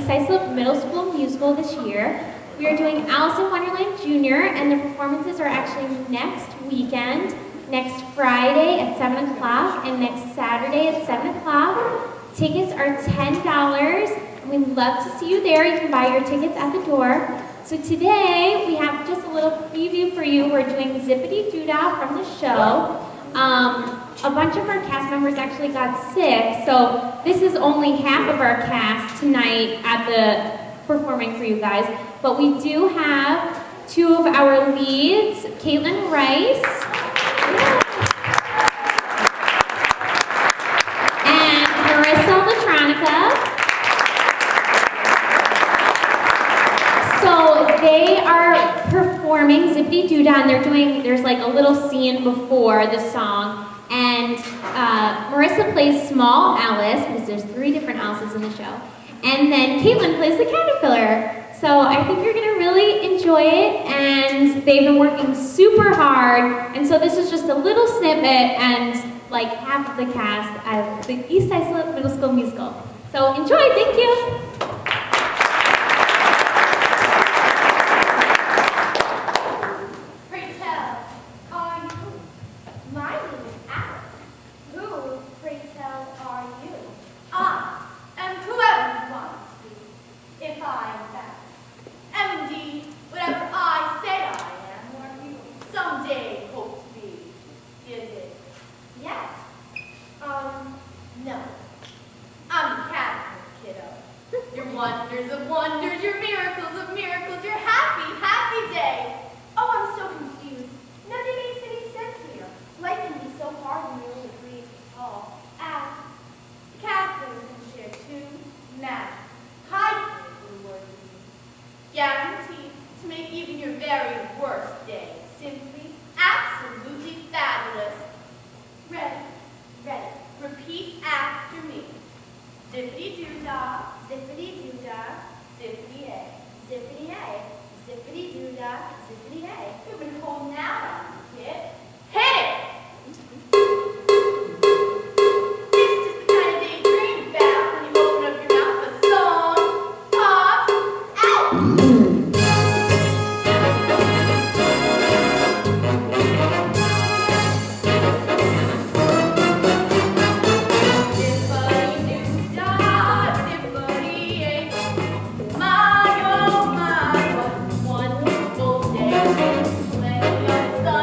East Islip Middle School musical this year. We are doing Alice in Wonderland Junior, and the performances are actually next weekend, next Friday at 7 o'clock, and next Saturday at 7 o'clock. Tickets are $10, and we'd love to see you there. You can buy your tickets at the door. So today, we have just a little preview for you. We're doing Zippity Doodah from the show. A bunch of our cast members actually got sick, so this is only half of our cast tonight at the performing for you guys. But we do have two of our leads, Caitlin Rice and Marissa Latronica. So they are performing Zippity Doodah, and there's like a little scene before the song. And Marissa plays Small Alice, because there's 3 different Alices in the show. And then Caitlin plays the caterpillar. So I think you're gonna really enjoy it, and they've been working super hard. And so this is just a little snippet and like half of the cast of the East Islip Middle School musical. So enjoy, thank you. No. I'm the caterpillar, kiddo. Your wonders of wonders, your miracles of miracles, your happy, happy day. Oh, I'm so confused. Nothing makes any sense here. Life can be so hard when you're only 3 inches tall. As caterpillars can share 2 magic, high-flavored words with you. Guaranteed to make even your very worst day simply, absolutely fabulous. Ready, ready. Repeat after me. Zippity doodah, zippity doodah, zippity a, zippity a, zippity doodah, zippity a. You've been holding out on me, kid. Hit it! This is just the kind of day you dream about when you open up your mouth. A song pops out. My, oh my, what a wonderful day. Plenty of sun.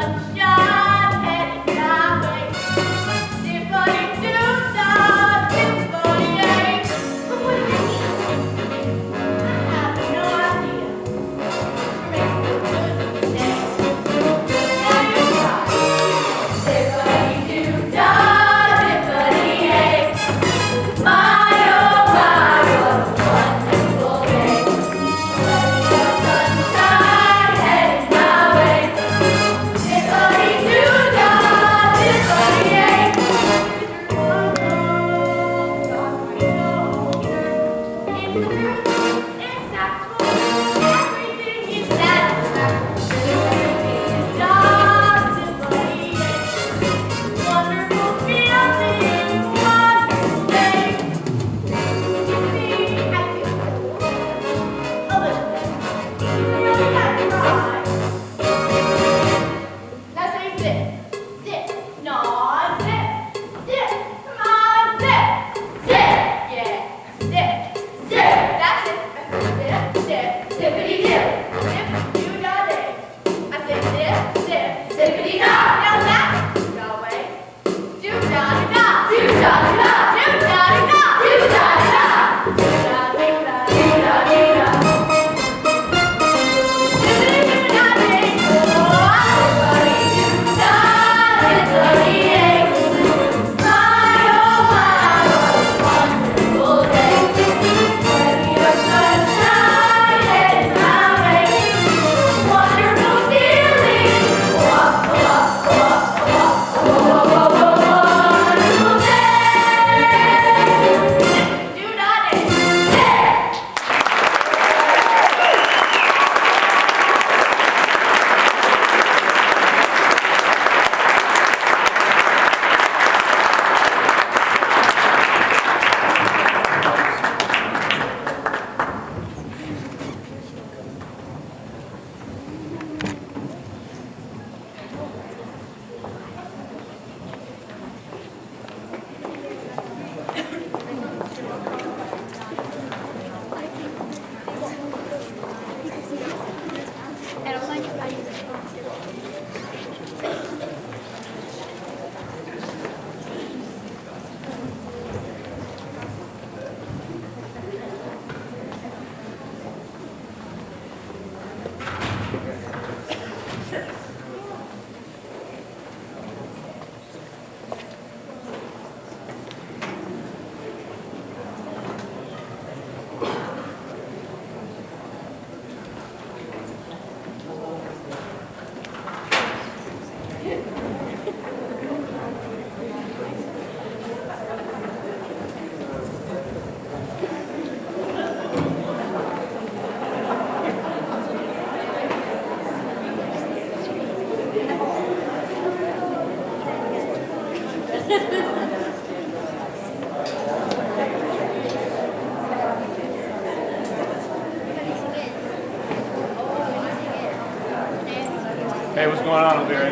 going on over here?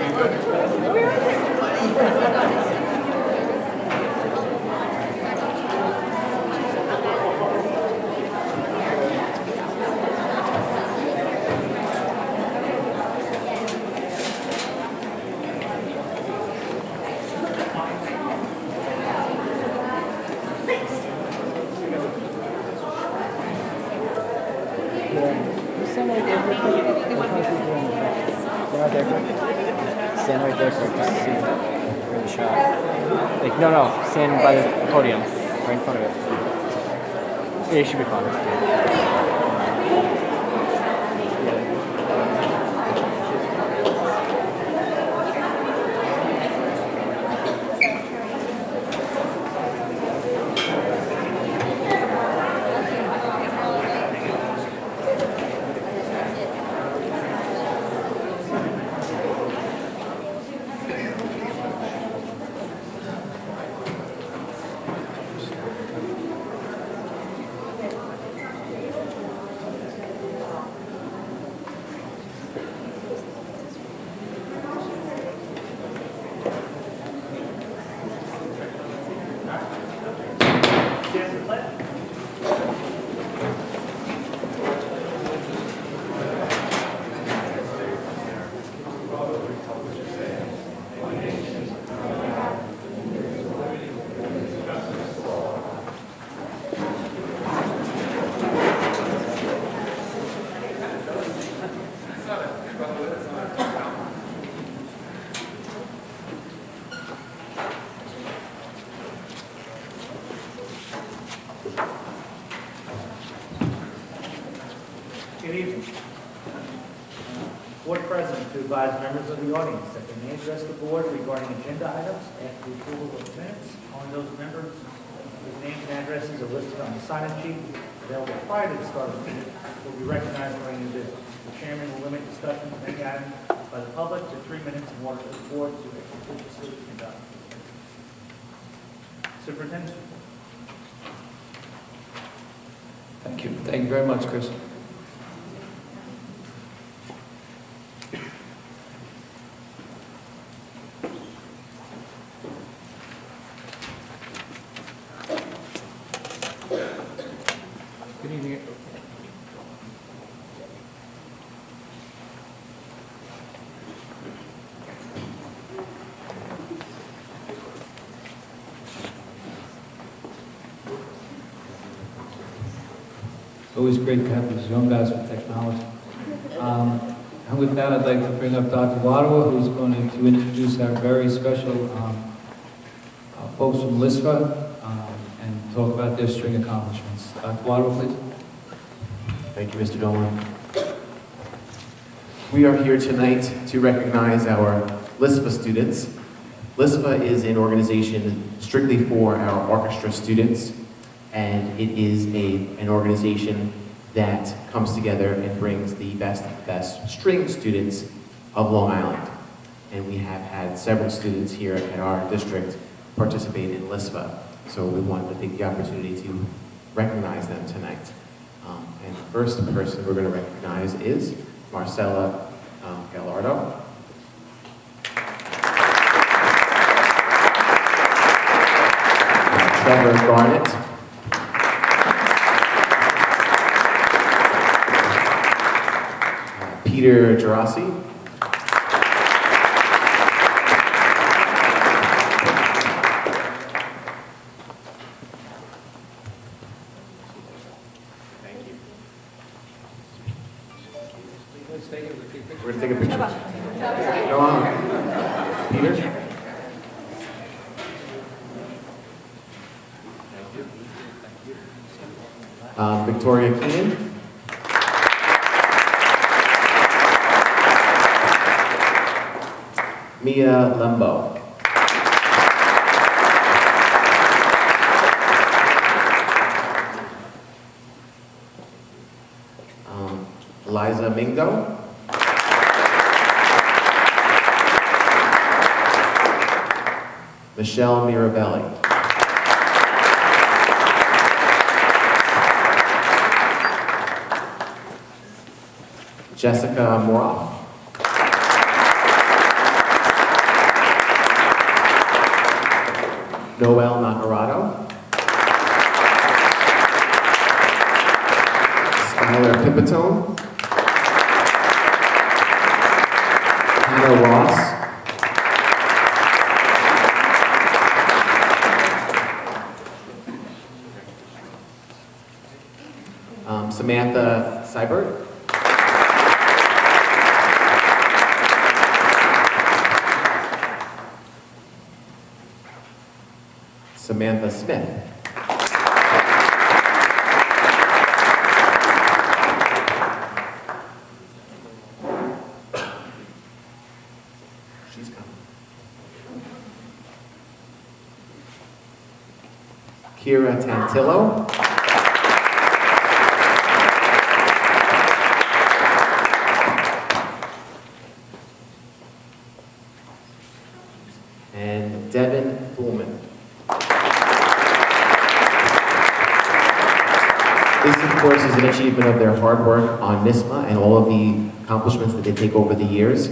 Stand right there for just see for the shot. Like no, stand by the podium, right in front of it. Yeah, you should be fine. Good evening. Board President to advise members of the audience that they may address the board regarding agenda items after the approval of minutes. Only those members whose names and addresses are listed on the sign-in sheet available prior to the start of the meeting will be recognized during the business. The chairman will limit discussion of any item by the public to 3 minutes in order for the board to expeditiously conduct. Superintendent. Thank you. Thank you very much, Chris. Good evening. It's always great to have these young guys with technology. And with that, I'd like to bring up Dr. Waddle, who's going to introduce our very special folks from LISFA and talk about their string accomplishments. Dr. Waddle, please. Thank you, Mr. Dolan. We are here tonight to recognize our LISFA students. LISFA is an organization strictly for our orchestra students, and it is an organization that comes together and brings the best string students of Long Island. And we have had several students here at our district participate in LISFA, so we wanted to take the opportunity to recognize them tonight. And the first person we're going to recognize is Marcella Gallardo. Trevor Garnett. Peter Gerasi. We're going to take a picture. Go on. Peter? Victoria Keenan. Mia Lembo. Eliza Mingo. Michelle Mirabelli. Jessica Moroff. Noel Nacarado, Skylar Pipitone, Hannah Ross, Samantha Seibert, Samantha Smith, she's coming, Kira Tantillo, and Devin Pullman. This, of course, is an achievement of their hard work on NISMA and all of the accomplishments that they take over the years.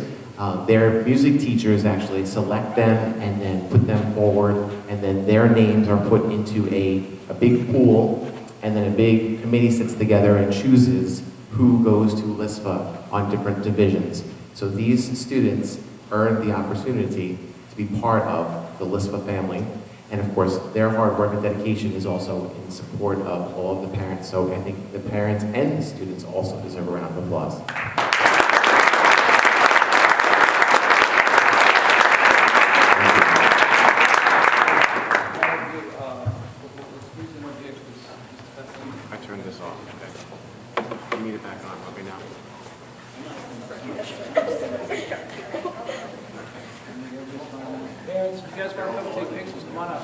Their music teachers actually select them and then put them forward, and then their names are put into a big pool, and then a big committee sits together and chooses who goes to LISPA on different divisions. So these students earn the opportunity to be part of the LISPA family. And of course, their hard work and dedication is also in support of all of the parents. So I think the parents and the students also deserve a round of applause. I turned this off. Okay. You need it back on. Okay, now. Parents, if you guys want to come take pictures, come on up.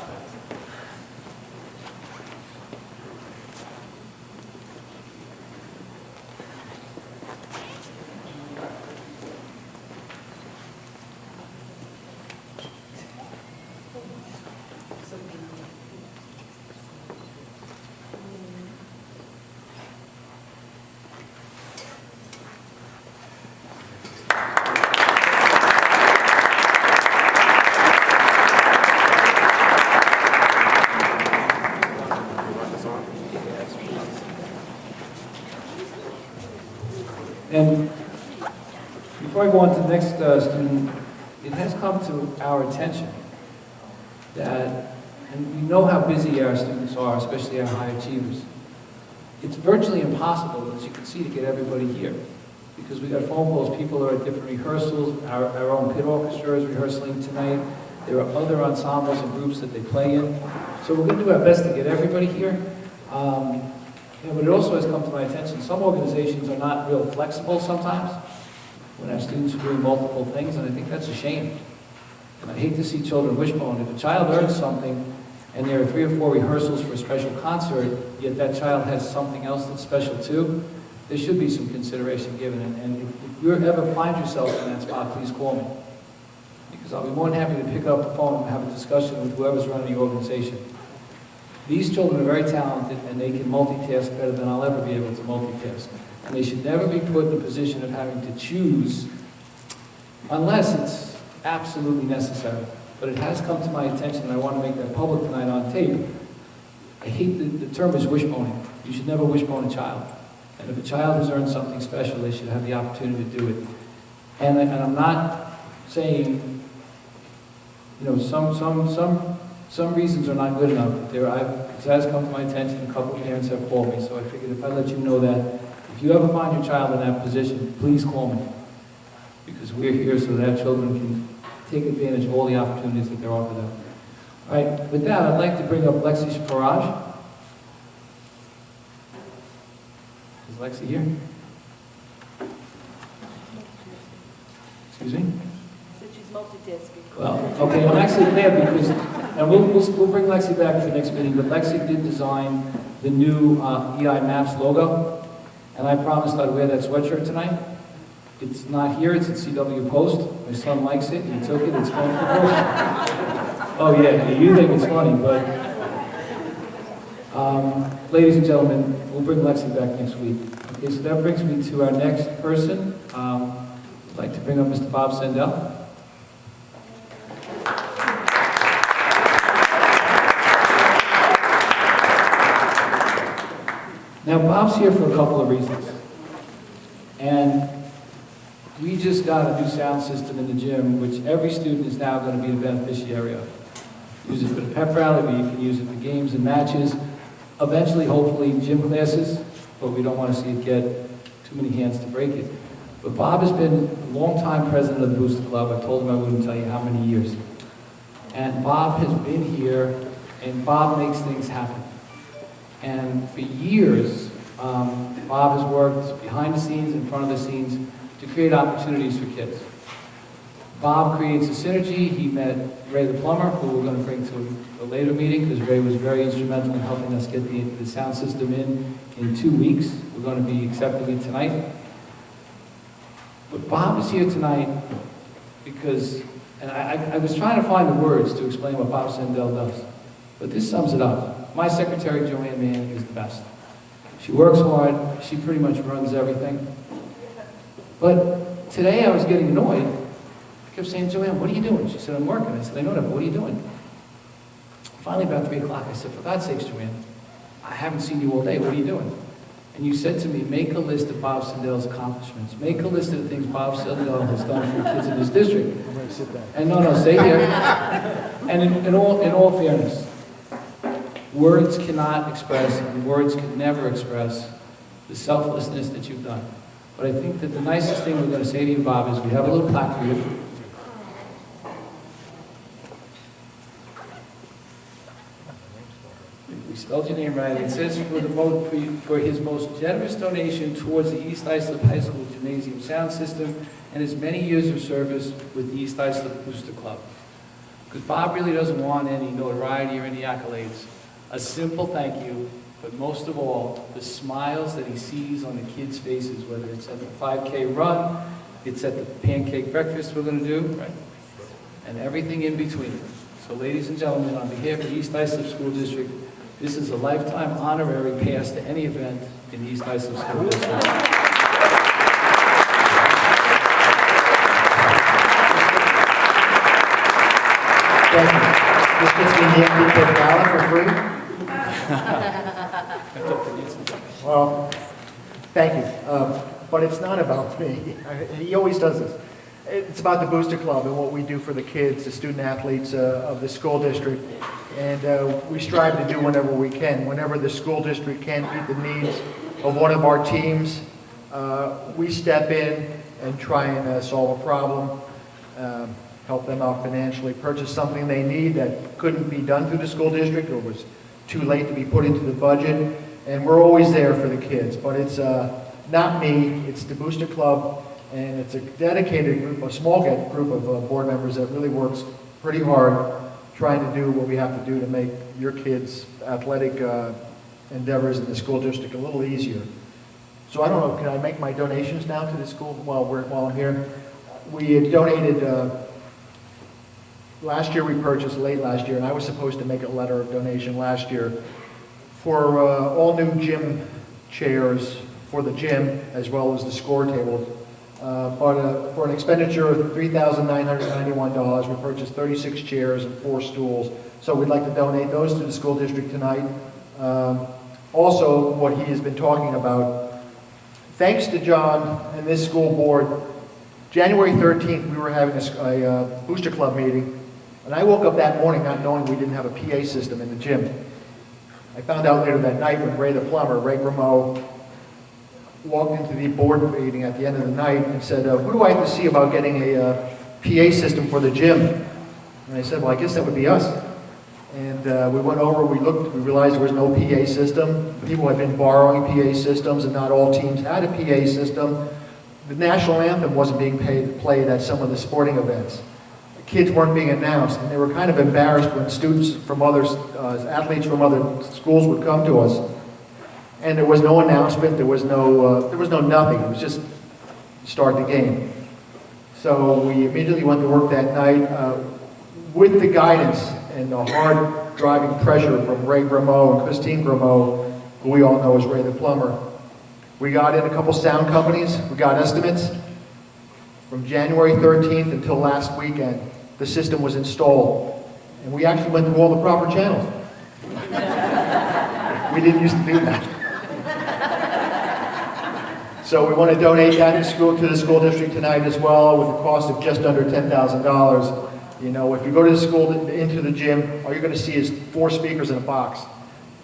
And before I go on to the next student, it has come to our attention that, and we know how busy our students are, especially our high achievers. It's virtually impossible, as you can see, to get everybody here. Because we got phone calls, people are at different rehearsals, our own pit orchestra is rehearsing tonight. There are other ensembles and groups that they play in. So we're going to do our best to get everybody here. But it also has come to my attention, some organizations are not real flexible sometimes when our students are doing multiple things, and I think that's a shame. And I hate to see children wishbone. If a child earns something and there are 3 or 4 rehearsals for a special concert, yet that child has something else that's special too, there should be some consideration given. And if you ever find yourself in that spot, please call me. Because I'll be more than happy to pick up the phone and have a discussion with whoever's running the organization. These children are very talented, and they can multitask better than I'll ever be able to multitask. And they should never be put in a position of having to choose unless it's absolutely necessary. But it has come to my attention, and I want to make that public tonight on tape. I hate the term is wishboning. You should never wishbone a child. And if a child has earned something special, they should have the opportunity to do it. And I'm not saying, some reasons are not good enough. It has come to my attention, a couple of parents have called me, so I figured if I let you know that, if you ever find your child in that position, please call me. Because we're here so that children can take advantage of all the opportunities that they're offered them. All right, with that, I'd like to bring up Lexi Farage. Is Lexi here? Excuse me? She's multitasking. Well, okay, I'm actually glad because, and we'll bring Lexi back to the next meeting, but Lexi did design the new EI Maps logo, and I promised I'd wear that sweatshirt tonight. It's not here, it's at CW Post. My son likes it, he took it, it's going to the post. Oh yeah, you think it's funny, but ladies and gentlemen, we'll bring Lexi back next week. Okay, so that brings me to our next person. I'd like to bring up Mr. Bob Sendell. Now, Bob's here for a couple of reasons. And we just got a new sound system in the gym, which every student is now going to be the beneficiary of. Use it for the pep rally, but you can use it for games and matches. Eventually, hopefully, gym classes, but we don't want to see it get too many hands to break it. But Bob has been a long-time president of the Booster Club. I told him I wouldn't tell you how many years. And Bob has been here, and Bob makes things happen. And for years, Bob has worked behind the scenes, in front of the scenes, to create opportunities for kids. Bob creates a synergy. He met Ray the plumber, who we're going to bring to a later meeting, because Ray was very instrumental in helping us get the sound system in 2 weeks. We're going to be accepting it tonight. But Bob is here tonight because, and I was trying to find the words to explain what Bob Sandell does, but this sums it up. My secretary, Joanne Mann, is the best. She works hard. She pretty much runs everything. But today I was getting annoyed. I kept saying, Joanne, what are you doing? She said, I'm working. I said, I know that, but what are you doing? Finally, about 3 o'clock, I said, for God's sakes, Joanne, I haven't seen you all day. What are you doing? And you said to me, make a list of Bob Sandell's accomplishments. Make a list of the things Bob Sandell has done for kids in his district. I'm going to sit down. And no, stay here. And in all fairness, words cannot express, and words can never express the selflessness that you've done. But I think that the nicest thing we're going to say to you, Bob, is we have a little plaque for you. We spelled your name right. It says for his most generous donation towards the East Islip High School Gymnasium sound system and his many years of service with the East Islip Booster Club. Because Bob really doesn't want any notoriety or any accolades. A simple thank you, but most of all, the smiles that he sees on the kids' faces, whether it's at the 5K run, it's at the pancake breakfast we're going to do, right? And everything in between. So ladies and gentlemen, on behalf of the East Islip School District, this is a lifetime honorary pass to any event in the East Islip School District. Thank you. This gets me the MVP ballot for free. Well, thank you. But it's not about me. He always does this. It's about the Booster Club and what we do for the kids, the student athletes of the school district. And we strive to do whenever we can. Whenever the school district can't meet the needs of one of our teams, we step in and try and solve a problem, help them out financially, purchase something they need that couldn't be done through the school district or was too late to be put into the budget. And we're always there for the kids. But it's not me, it's the Booster Club, and it's a dedicated group, a small group of board members that really works pretty hard trying to do what we have to do to make your kids' athletic endeavors in the school district a little easier. So I don't know, can I make my donations now to the school while I'm here? We had donated, last year we purchased, late last year, and I was supposed to make a letter of donation last year for all new gym chairs for the gym as well as the score tables. But for an expenditure of $3,991, we purchased 36 chairs and 4 stools. So we'd like to donate those to the school district tonight. Also, what he has been talking about, thanks to John and this school board, January 13th we were having a Booster Club meeting, and I woke up that morning not knowing we didn't have a PA system in the gym. I found out later that night when Ray the plumber, Ray Grameau, walked into the board meeting at the end of the night and said, who do I have to see about getting a PA system for the gym? And I said, well, I guess that would be us. And we went over, we looked, we realized there was no PA system. People had been borrowing PA systems and not all teams had a PA system. The national anthem wasn't being played at some of the sporting events. The kids weren't being announced, and they were kind of embarrassed when students from other, athletes from other schools would come to us. And there was no announcement, there was no nothing. It was just start the game. So we immediately went to work that night with the guidance and the hard driving pressure from Ray Grameau and Christine Grameau, who we all know as Ray the plumber. We got in a couple sound companies, we got estimates. From January 13th until last weekend, the system was installed. And we actually went through all the proper channels. We didn't used to do that. So we want to donate that to the school district tonight as well, with a cost of just under $10,000. You know, if you go to the school, into the gym, all you're going to see is 4 speakers in a box.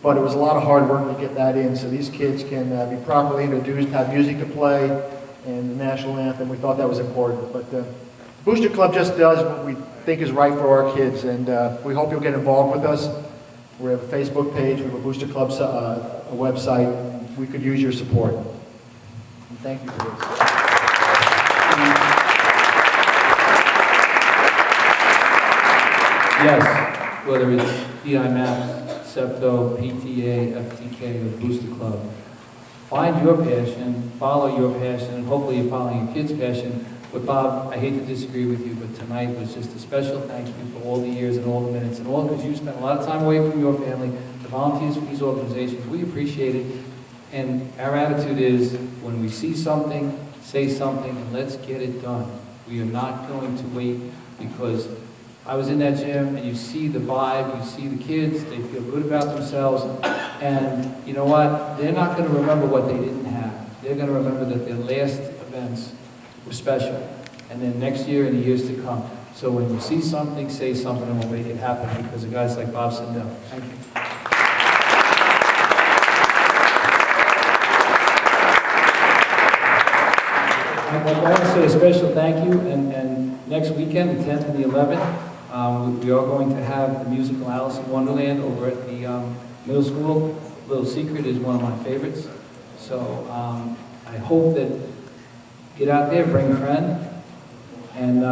But it was a lot of hard work to get that in, so these kids can be properly introduced, have music to play, and the national anthem. We thought that was important. But Booster Club just does what we think is right for our kids, and we hope you'll get involved with us. We have a Facebook page, we have a Booster Club a website. We could use your support. And thank you for this. Yes, whether it's DI Maps, SEPTO, PTA, FTK, or Booster Club, find your passion, follow your passion, and hopefully you're following your kid's passion. But Bob, I hate to disagree with you, but tonight was just a special thank you for all the years and all the minutes, and all because you spent a lot of time away from your family, the volunteers for these organizations. We appreciate it. And our attitude is, when we see something, say something, and let's get it done. We are not going to wait, because I was in that gym, and you see the vibe, you see the kids, they feel good about themselves, and you know what? They're not going to remember what they didn't have. They're going to remember that their last events were special, and then next year and the years to come. So when you see something, say something, and we'll make it happen, because of guys like Bob Sindel. Thank you. I want to say a special thank you, and next weekend, the 10th and the 11th, we are going to have the musical Alice in Wonderland over at the middle school. Little Secret is one of my favorites, so I hope that get out there, bring a friend, and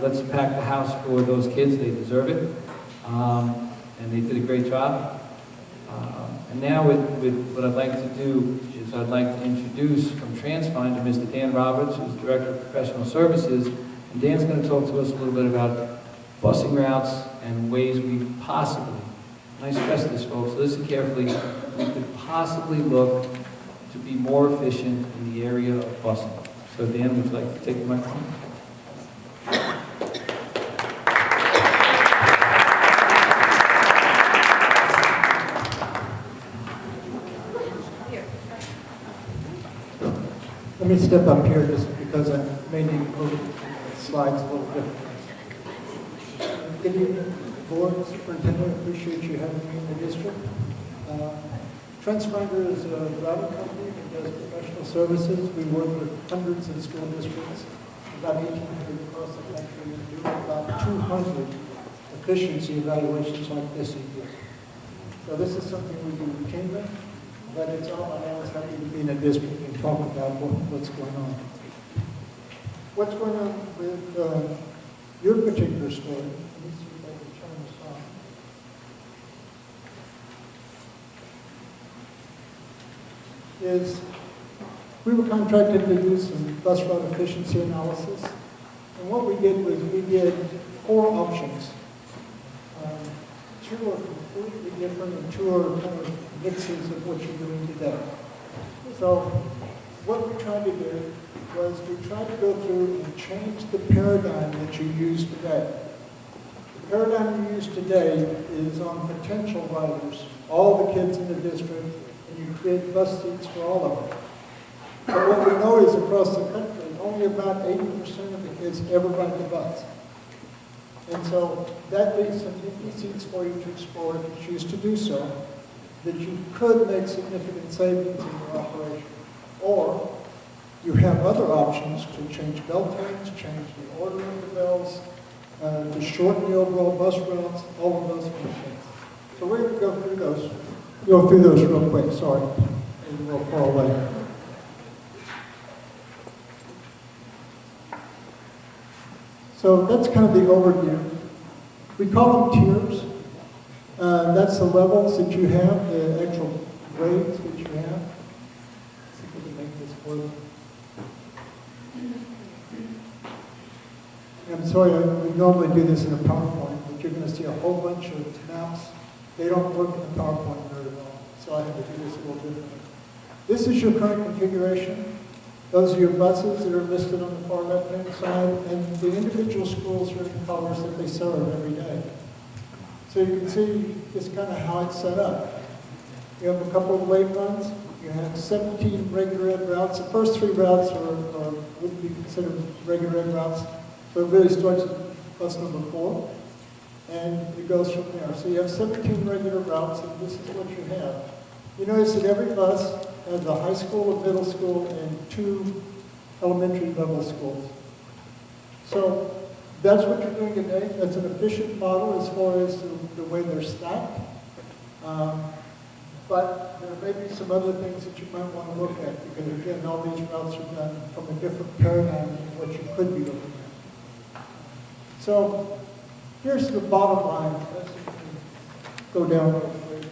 let's pack the house for those kids. They deserve it, and they did a great job. And now with what I'd like to do is I'd like to introduce from TransFinder Mr. Dan Roberts, who's Director of Professional Services. And Dan's going to talk to us a little bit about busing routes and ways we possibly, and I stress this, folks, listen carefully, we could possibly look to be more efficient in the area of busing. So Dan, would you like to take the microphone? Let me step up here just because I may need to move the slides a little bit. Good evening, Board, Superintendent. Appreciate you having me in the district. TransFinder is a routing company that does professional services. We work with hundreds of school districts, about 1,800 across the country, and do about 200 efficiency evaluations like this a year. So this is something we do routinely. But it's all, I'm always happy to be in a district and talk about what's going on. What's going on with your particular story? Let me see if I can turn this on. Is we were contracted to do some bus route efficiency analysis. And what we did was we did 4 options. 2 are completely different and 2 are kind of mixes of what you're doing today. So what we tried to do was we tried to go through and change the paradigm that you use today. The paradigm you use today is on potential riders, all the kids in the district, and you create bus seats for all of them. But what we know is across the country, only about 80% of the kids ever ride the bus. And so that leaves some empty seats for you to explore if you choose to do so, that you could make significant savings in your operation. Or you have other options to change bell times, change the order of the bells, to shorten the overall bus routes, all of those kind of things. So we're going to go through those real quick. Sorry, it's a little far away. So that's kind of the overview. We call them tiers. That's the levels that you have, the actual grades that you have. Let's see if we can make this work. I'm sorry, we normally do this in a PowerPoint, but you're going to see a whole bunch of maps. They don't work in the PowerPoint very well, so I have to do this a little differently. This is your current configuration. Those are your buses that are listed on the far left-hand side, and the individual schools are in colors that they serve every day. So you can see just kind of how it's set up. You have a couple of late runs. You have 17 regular ed routes. The first 3 routes would be considered regular ed routes. So it really starts at bus number 4, and it goes from there. So you have 17 regular routes, and this is what you have. You notice that every bus has a high school, a middle school, and 2 elementary level schools. So that's what you're doing today. That's an efficient model as far as the way they're stacked. But there may be some other things that you might want to look at, because again, all these routes are done from a different paradigm than what you could be looking at. So here's the bottom line. Let's go down real quick.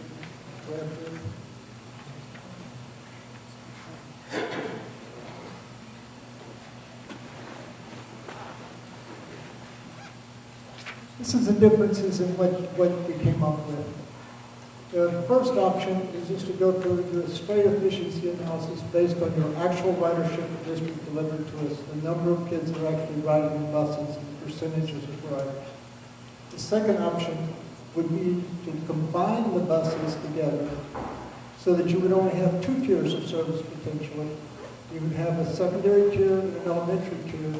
This is the differences in what we came up with. The first option is just to go through the straight efficiency analysis based on your actual ridership the district delivered to us, the number of kids that are actually riding in buses, and the percentages of riders. The second option would be to combine the buses together so that you would only have 2 tiers of service potentially. You would have a secondary tier and an elementary tier,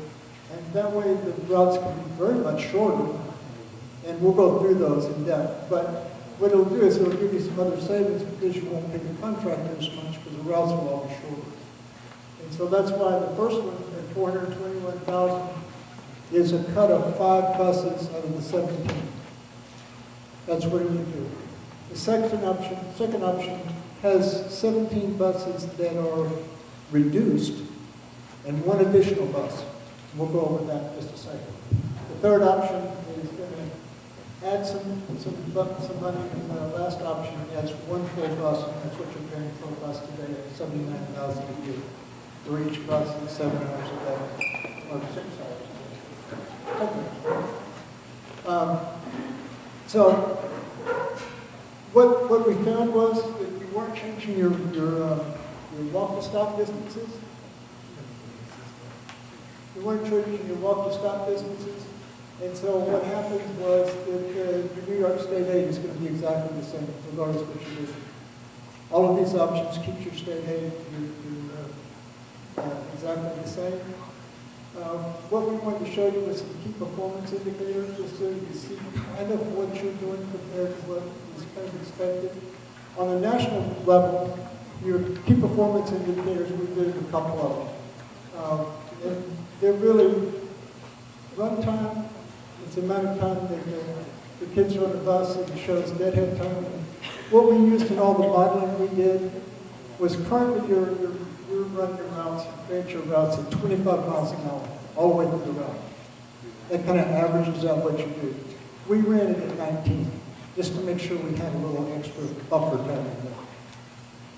and that way the routes can be very much shorter, and we'll go through those in depth. But what it'll do is it'll give you some other savings because you won't pay the contractor as much because the routes will all be shorter. And so that's why the first one at $421,000 is a cut of 5 buses out of the 17. That's what it would do. The second option has 17 buses that are reduced and 1 additional bus. We'll go over that in just a second. The third option is going to add some money, and the last option adds 1 full bus, and that's what you're paying for a bus today at $79,000 a year. For each bus is 7 hours a day, or 6 hours a day. So what we found was that you weren't changing your walk-to-stop distances. You weren't changing your walk-to-stop distances. And so what happens was that your New York State aid is going to be exactly the same, regardless of what you do. All of these options keep your state aid exactly the same. What we wanted to show you was some key performance indicators, just so you see kind of what you're doing compared to what is kind of expected. On a national level, your key performance indicators, we did a couple of them. And they're really run time. It's the amount of time that the kids are on the bus, and it shows deadhead time. And what we used in all the modeling we did was currently you're running your routes, create your routes at 25 miles an hour, all the way through the route. That kind of averages out what you do. We ran it at 19, just to make sure we had a little extra buffer time in there.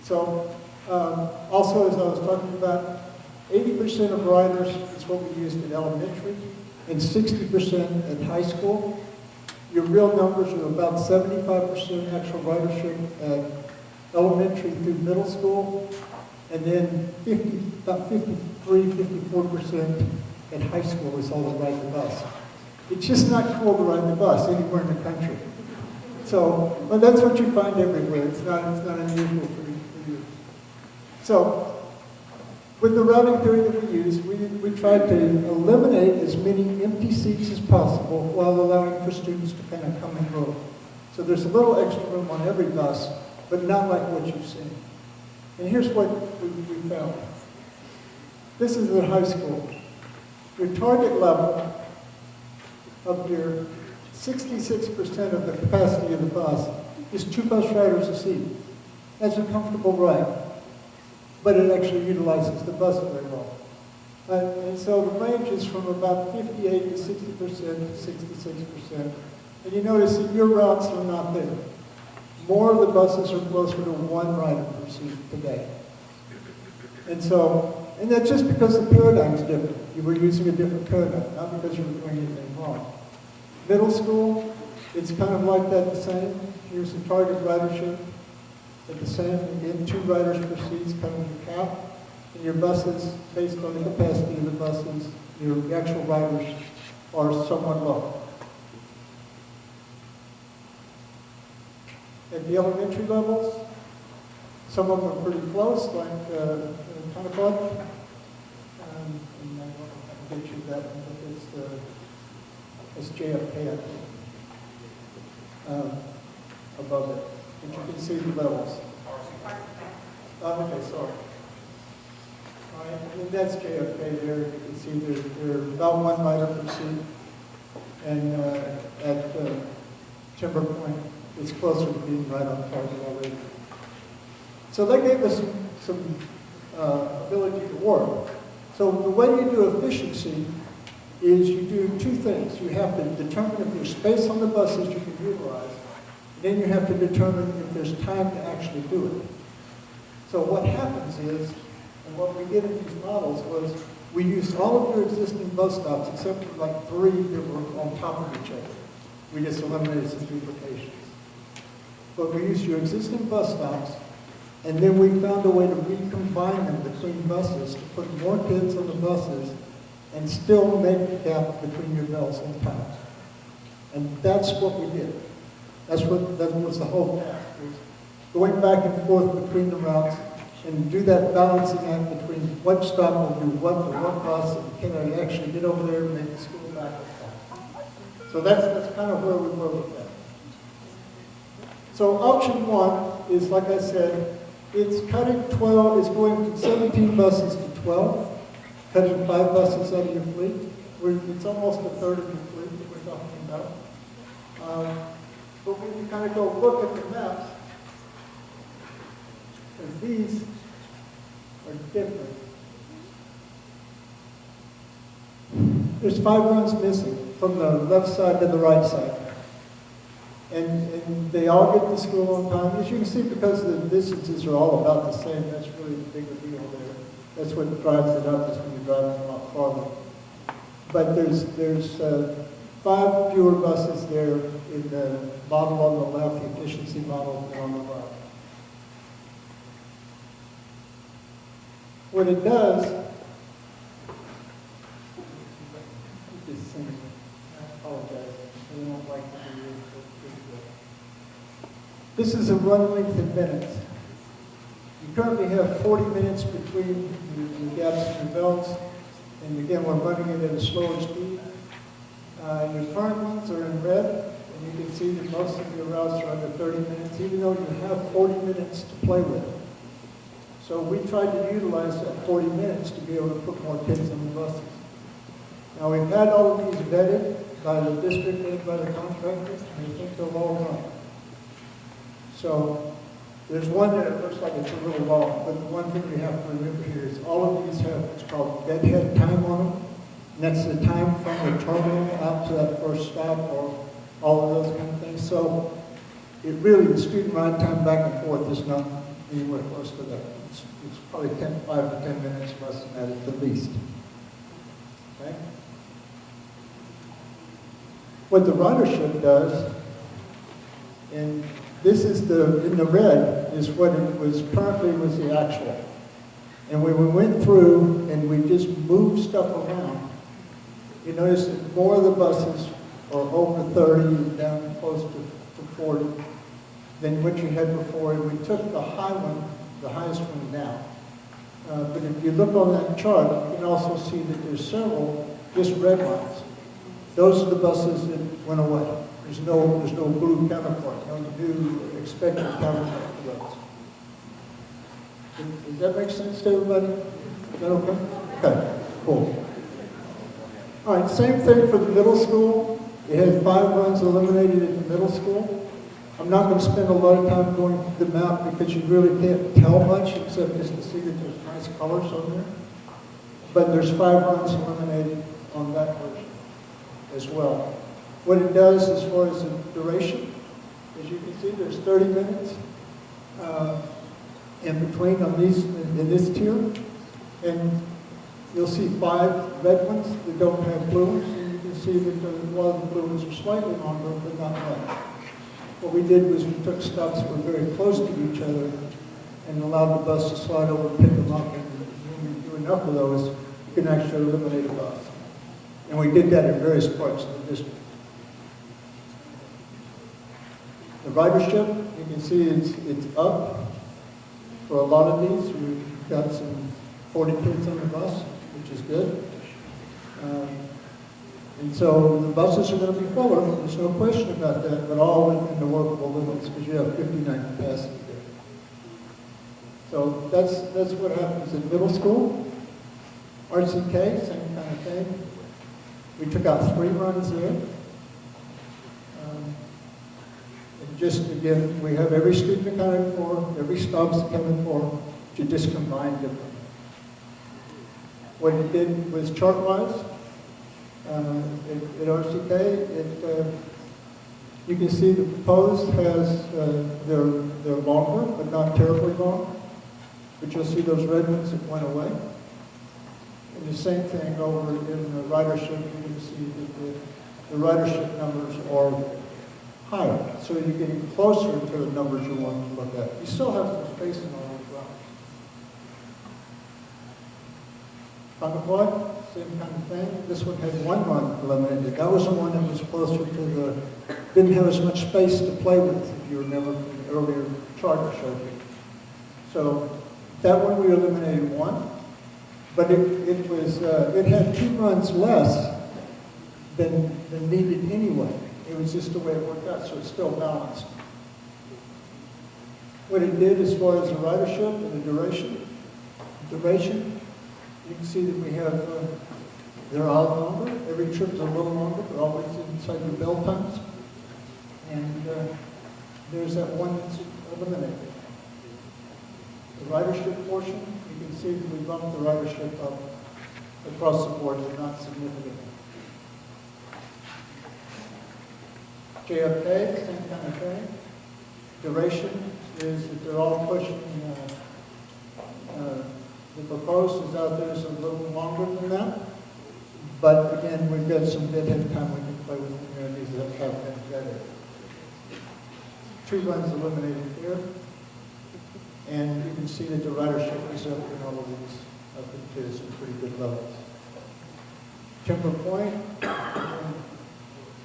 So, also as I was talking about, 80% of riders is what we used at elementary, and 60% at high school. Your real numbers are about 75% actual ridership at elementary through middle school, and then about 54% at high school is all that ride the bus. It's just not cool to ride the bus anywhere in the country. So, but that's what you find everywhere. It's not unusual for you. So, with the routing theory that we use, we tried to eliminate as many empty seats as possible while allowing for students to kind of come and go. So there's a little extra room on every bus, but not like what you've seen. And here's what we found. This is at high school. Your target level of your 66% of the capacity of the bus is 2 bus riders a seat. That's a comfortable ride, but it actually utilizes the bus very well. And so the range is from about 58 to 60% to 66%. And you notice that your routes are not there. More of the buses are closer to 1 rider per seat today. And that's just because the paradigm is different. You were using a different paradigm, not because you were doing anything wrong. Middle school, it's kind of like that the same. Here's the target ridership. At the same, again, 2 riders per seat is kind of the cap. And your buses, based on the capacity of the buses, your actual riders are somewhat low. At the elementary levels, Some of them are pretty close, like Conococ. And I don't know if I can get you that one, but it's JFK, I think, above it. But you can see the levels. Okay, sorry. All right, and that's JFK there. You can see they're about 1 meter per seat. And at Timber Point, it's closer to being right on target already. So that gave us some ability to work. So the way you do efficiency is you do two things. You have to determine if there's space on the buses you can utilize. Then you have to determine if there's time to actually do it. So what happens is, and what we did in these models was, we used all of your existing bus stops except for like 3 that were on top of each other. We just eliminated some duplications. But we used your existing bus stops, and then we found a way to recombine them between buses to put more kids on the buses and still make the gap between your bells and times. And that's what we did. That was the whole task, was going back and forth between the routes and do that balancing act between what stop will do what for what bus, and can I actually get over there and make the school back on time. So that's kind of where we were with that. So option 1 is, like I said, it's cutting 12, it's going from 17 buses to 12, cutting 5 buses out of your fleet. It's almost a third of your fleet that we're talking about. But when you kind of go look at the maps, and these are different. There's 5 runs missing from the left side to the right side. And they all get to school on time. As you can see, because the distances are all about the same, that's really the bigger deal there. That's what drives it up, is when you're driving a lot farther. But there's 5 fewer buses there in the model on the left, the efficiency model, than on the right. What it does, I apologize, I don't like to do this. This is a run length in minutes. You currently have 40 minutes between the gaps in your belts, and again, we're running it at a slower speed. Your current ones are in red, and you can see that most of your routes are under 30 minutes, even though you have 40 minutes to play with. So we tried to utilize that 40 minutes to be able to put more kids on the buses. Now we've had all of these vetted by the district and by the contractors, and we think they'll all run. So there's one that it looks like it's a little long, but the one thing we have to remember here is all of these have what's called deadhead time on them. And that's the time from the terminal out to that first stop, or all of those kind of things. So it really, the student ride time back and forth is not anywhere close to that. It's probably 5 to 10 minutes less than that at the least. Okay? What the ridership does, and this is in the red, is what it was currently was the actual. And when we went through and we just moved stuff around, you notice that more of the buses are over 30 and down close to 40 than what you had before. And we took the high one, the highest one down. But if you look on that chart, you can also see that there's several just red lines. Those are the buses that went away. There's no blue counterpart, no new expected counterpart to those. Does that make sense to everybody? Is that okay? Okay, cool. All right, same thing for the middle school. It had 5 runs eliminated in the middle school. I'm not going to spend a lot of time going through the map because you really can't tell much except just to see that there's nice colors on there. But there's 5 runs eliminated on that version as well. What it does as far as the duration, as you can see, there's 30 minutes in between on these in this tier, and you'll see 5 red ones that don't have blue ones, and you can see that a lot of the blue ones are slightly longer, but not much. What we did was we took stops that were very close to each other and allowed the bus to slide over and pick them up, and when you do enough of those, you can actually eliminate a bus. And we did that in various parts of the district. The ridership, you can see it's up. For a lot of these, we've got some 40 kids on the bus, which is good. And so the buses are going to be fuller, there's no question about that, but all within the workable limits because you have 59 capacity there. So that's what happens in middle school. RCK, same kind of thing. We took out 3 runs there. And just again, we have every student accounted for, every stop's accounted for, to just combine differently. What it did was chart-wise. At RCK, you can see the proposed has, they're longer, but not terribly long. But you'll see those red ones that went away. And the same thing over in the ridership, you can see that the ridership numbers are higher. So you're getting closer to the numbers you want to look at. You still have some space in all these routes. Contemplate, same kind of thing. This one had 1 run eliminated. That was the one that was closer to the, didn't have as much space to play with, if you remember from the earlier chart I showed you. So that one we eliminated 1, but it had 2 runs less than needed anyway. It was just the way it worked out, so it's still balanced. What it did as far as the ridership and the duration, you can see that we have, they're all longer. Every trip's a little longer, but always inside the bell times. And there's that one that's eliminated. The ridership portion, you can see that we bumped the ridership up across the board, but not significantly. JFK, same kind of thing. Duration is that they're all pushing, the proposed is out there is a little longer than that. But again, we've got some deadhead time we can play with the communities that have been together. 2 runs eliminated here. And you can see that the ridership is up in all of these, up into some pretty good levels. Timber Point,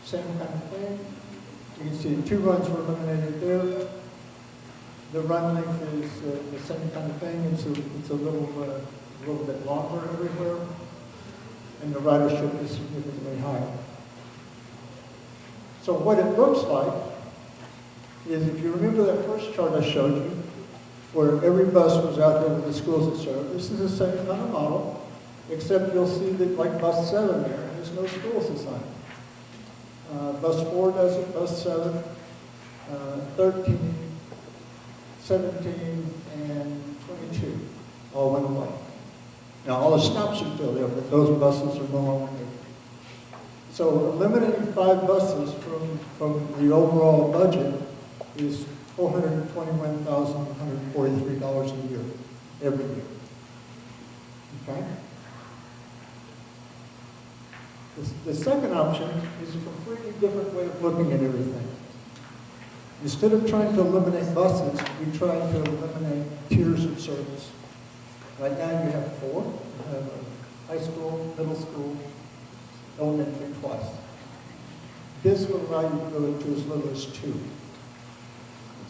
same kind of thing. You can see 2 runs were eliminated there. The run length is the same kind of thing. It's a little bit longer everywhere, and the ridership is significantly higher. So what it looks like is, if you remember that first chart I showed you, where every bus was out there with the schools it served, this is the same kind of model, except you'll see that like bus 7 there, there's no schools assigned. Bus 4 does it, bus 7, 13, 17, and 22 all went away. Now all the stops are still there, but those buses are no longer there. So eliminating 5 buses from the overall budget is $421,143 a year, every year. Okay? The second option is a completely different way of looking at everything. Instead of trying to eliminate buses, we try to eliminate tiers of service. Right now you have 4. You have high school, middle school, elementary twice. This will allow you to go to as little as 2.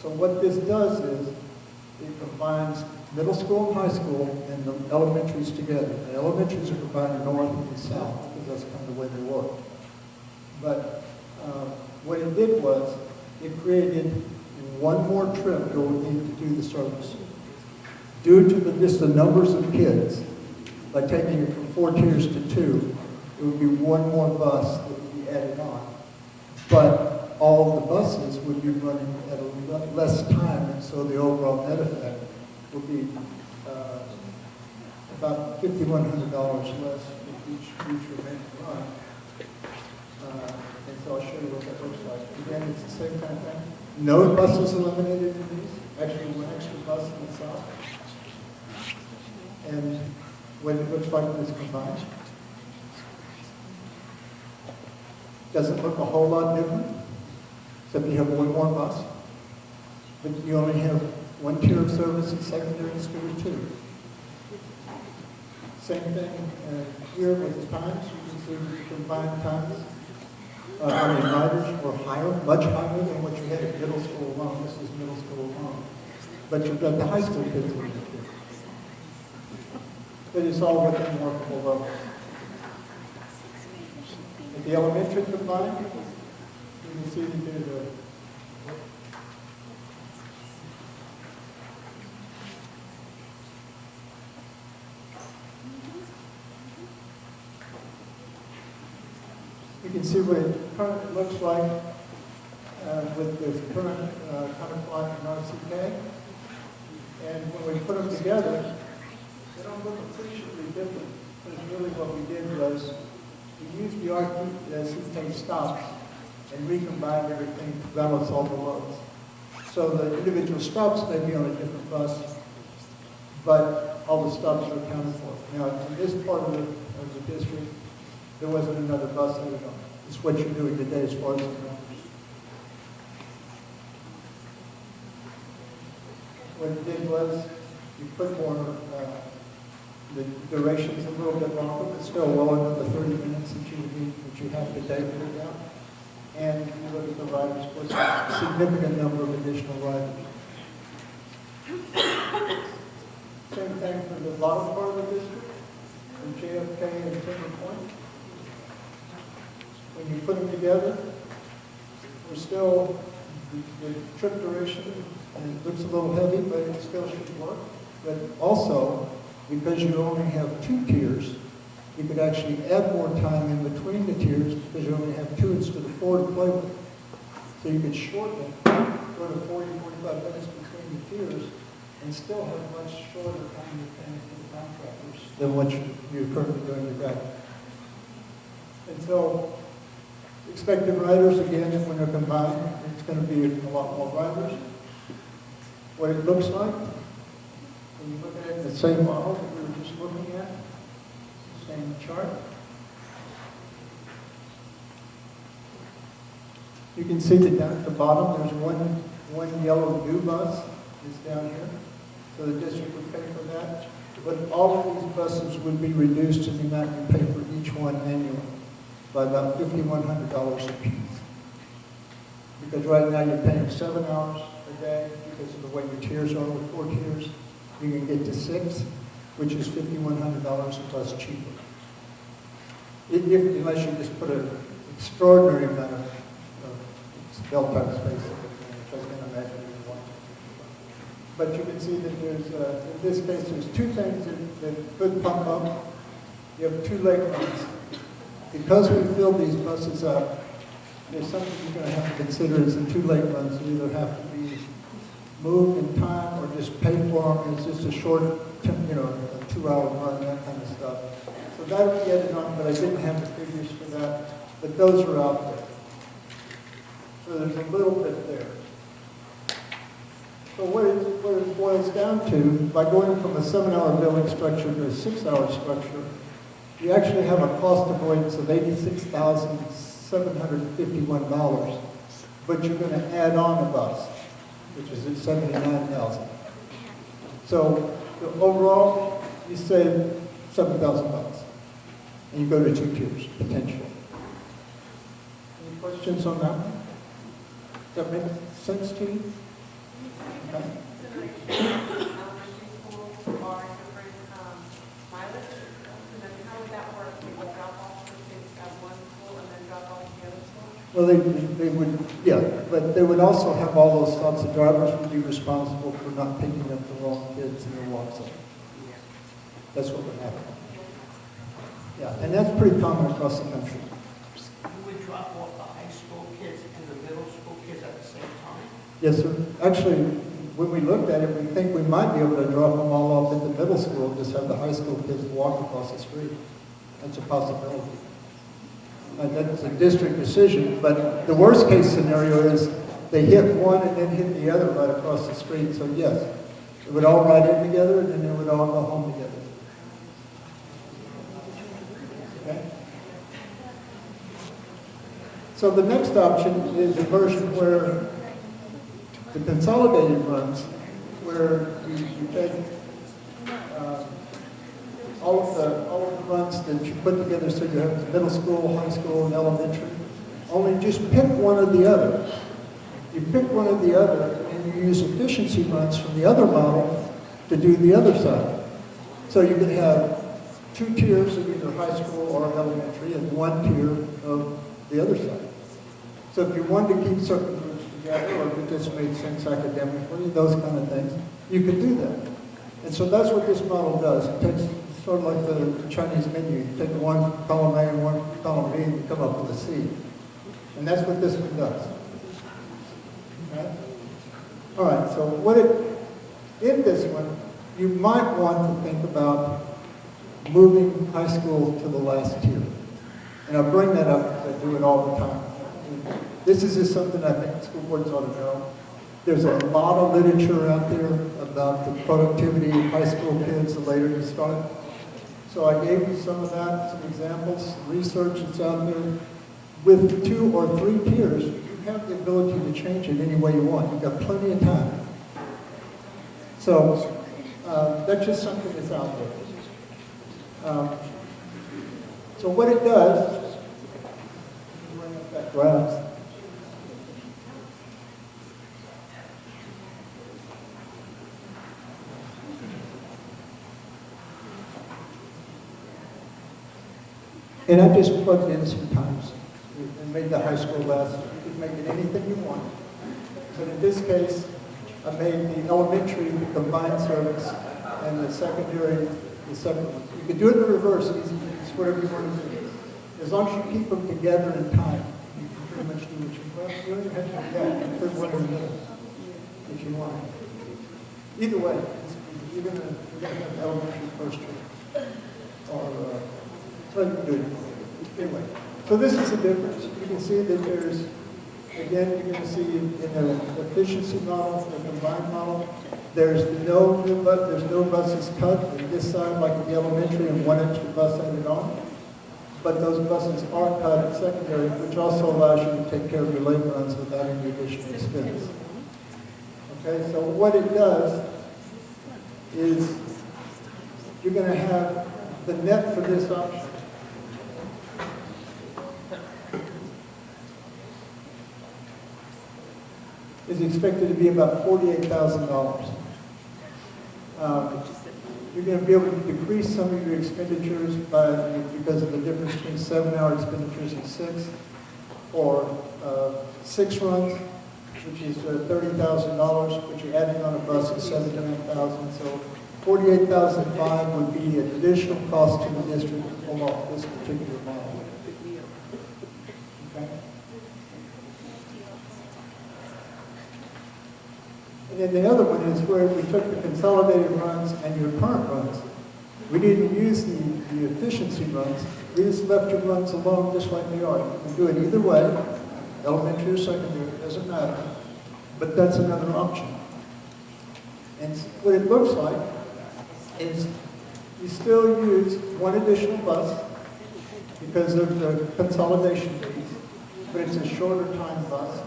So what this does is it combines middle school and high school and the elementaries together. The elementaries are combined north and south because that's kind of the way they work. But what it did was it created 1 more trip you would need to do the service. Due to just the numbers of kids, by taking it from 4 tiers to 2, it would be 1 more bus that would be added on. But all the buses would be running at a less time, and so the overall net effect would be about $5,100 less with each remaining run. And so I'll show you what that looks like. Again, it's the same kind of thing. No buses eliminated in these. Actually, 1 extra bus in the south. And what it looks like when it's combined. Doesn't look a whole lot different, except you have 1 more bus. But you only have 1 tier of service in secondary instead of 2. Same thing here with times. You can see the combined times. Riders were higher, much higher than what you had at middle school alone. This is middle school alone. but you've got the high school kids in there too. But it's all within workable levels. At the elementary combined, you can see that there's a you can see what it currently looks like with the current counterclock and RCK. And when we put them together, they don't look appreciably different. Because really what we did was we used the RCK stops and recombined everything to balance all the loads. So the individual stops may be on a different bus, but all the stops are accounted for. Now, in this part of the district, there wasn't another bus added on. It's what you're doing today as far as the numbers. What it did was you put more, the duration's a little bit longer, but still well under the 30 minutes that you would need, that you have today for it now. And if you look at the riders, there's a significant number of additional riders. Same thing for the bottom part of the district, from JFK and Timber Point. When you put them together, we're still, the trip duration, and it looks a little heavy, but it still should work. But also, because you only have 2 tiers, you could actually add more time in between the tiers because you only have 2 instead of 4 to play with. So you could shorten it, go to 40, 45 minutes between the tiers, and still have much shorter time you're paying for the contractors than what you're currently doing today. And so, expected riders, again, when they're combined, it's going to be a lot more riders. What it looks like, when you look at it in the same model that we were just looking at, same chart. You can see that down at the bottom, there's one yellow new bus is down here. So the district would pay for that. But all of these buses would be reduced to the amount you pay for each one annually by about $5,100 a piece. Because right now you're paying 7 hours a day because of the way your tiers are with 4 tiers. You can get to 6, which is $5,100 a bus cheaper. Unless you just put an extraordinary amount of belt time space in it, which I can't imagine you want. But you can see that there's, in this case, there's 2 things that could pump up. You have 2 lake runs. Because we filled these buses up, there's something you're going to have to consider is the 2 lake runs either have to be moved in time or just pay for them. It's just a short, a 2-hour run, that kind of stuff. So that would be added on, but I didn't have the figures for that. But those are out there. So there's a little bit there. So what it boils down to, by going from a 7-hour billing structure to a 6-hour structure, you actually have a cost avoidance of $86,751, but you're going to add on a bus, which is at $79,000. So overall, you save $7,000, and you go to 2 tiers, potentially. Any questions on that one? Does that make sense to you? Okay. Well, they would, yeah, but they would also have all those stops. The drivers would be responsible for not picking up the wrong kids in the walk zone. That's what would happen. Yeah, and that's pretty common across the country. You would drop off the high school kids and the middle school kids at the same time? Yes, sir. Actually, when we looked at it, we think we might be able to drop them all off at the middle school, just have the high school kids walk across the street. That's a possibility. That's a district decision, but the worst case scenario is they hit one and then hit the other right across the street. So yes, it would all ride in together and then they would all go home together. Okay? So the next option is a version where the consolidated runs, where you take all of the runs that you put together, so you have middle school, high school, and elementary. Only just pick one or the other. You pick one or the other, and you use efficiency runs from the other model to do the other side. So you can have 2 tiers of either high school or elementary and 1 tier of the other side. So if you wanted to keep certain groups together, or if it just made sense academically, those kind of things, you could do that. And so that's what this model does. It takes, it's sort of like the Chinese menu. You take one column A and one column B and you come up with a C. And that's what this one does. Okay? All right, so in this one, you might want to think about moving high school to the last tier. And I bring that up because I do it all the time. This is just something I think school boards ought to know. There's a lot of literature out there about the productivity of high school kids the later you start. So I gave you some of that, some examples, some research that's out there. With 2 or 3 tiers, you have the ability to change it any way you want. You've got plenty of time. So that's just something that's out there. So what it does, bring up that graph. And I just plugged in some times and made the high school last. You can make it anything you want. But in this case, I made the elementary the combined service and the secondary the separate one. You can do it in the reverse, it's whatever you want to do. As long as you keep them together in time, you can pretty much do what you want. You don't even have to do that. You can put one in the middle if you want. Either way, you're going to have elementary first year. Or so you can do it. Anyway, so this is the difference. You can see that there's, again, you're going to see in the efficiency model, the combined model, there's no buses cut in this side like in the elementary and 1 extra bus added on. But those buses are cut at secondary, which also allows you to take care of your late runs without any additional expense. Okay, so what it does is you're going to have the net for this option is expected to be about $48,000. You're going to be able to decrease some of your expenditures because of the difference between 7-hour expenditures and 6, or 6 runs, which is $30,000, but you're adding on a bus of $79,000. So $48,500 would be an additional cost to the district to pull off this particular model. Okay. And then the other one is where we took the consolidated runs and your current runs. We didn't use the efficiency runs. We just left your runs alone just like they are. You can do it either way, elementary or secondary, it doesn't matter. But that's another option. And what it looks like is you still use 1 additional bus because of the consolidation fees, but it's a shorter time bus.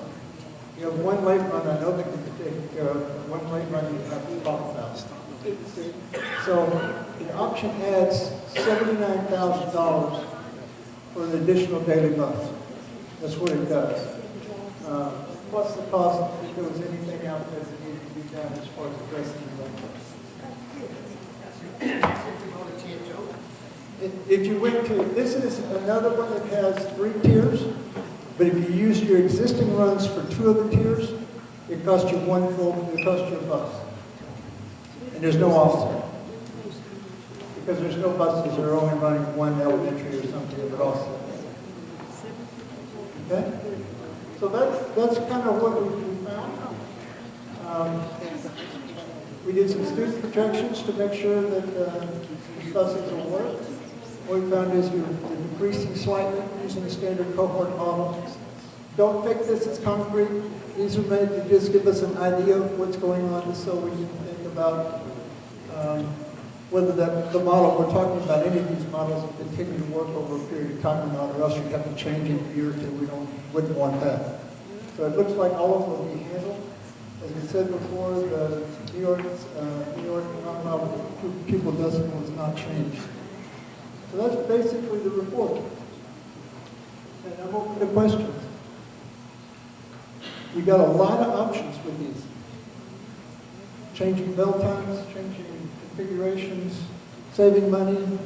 You have 1 late run, I know that you can take care of 1 late run you have to talk about. So the option adds $79,000 for an additional daily bus. That's what it does. Plus the cost if there was anything out there that needed to be done as far as addressing the late bus. If you went to, this is another one that has 3 tiers. But if you use your existing runs for 2 of the tiers, it costs you a bus. And there's no offset. Because there's no buses that are only running 1 elementary or something that would offset. Okay? So that's kind of what we found. We did some student projections to make sure that these buses will work. What we found is you're decreasing slightly using the standard cohort model. Don't take this as concrete. These are made to just give us an idea of what's going on, just so we can think about whether the model we're talking about, any of these models will continue to work over a period of time or not, or else you'd have to change in a year or 2. We wouldn't want that. So it looks like all of them will be handled. As we said before, the New York pupil decimal has not changed. So that's basically the report. And I'm open to questions. You've got a lot of options with these. changing bell times, changing configurations, saving money,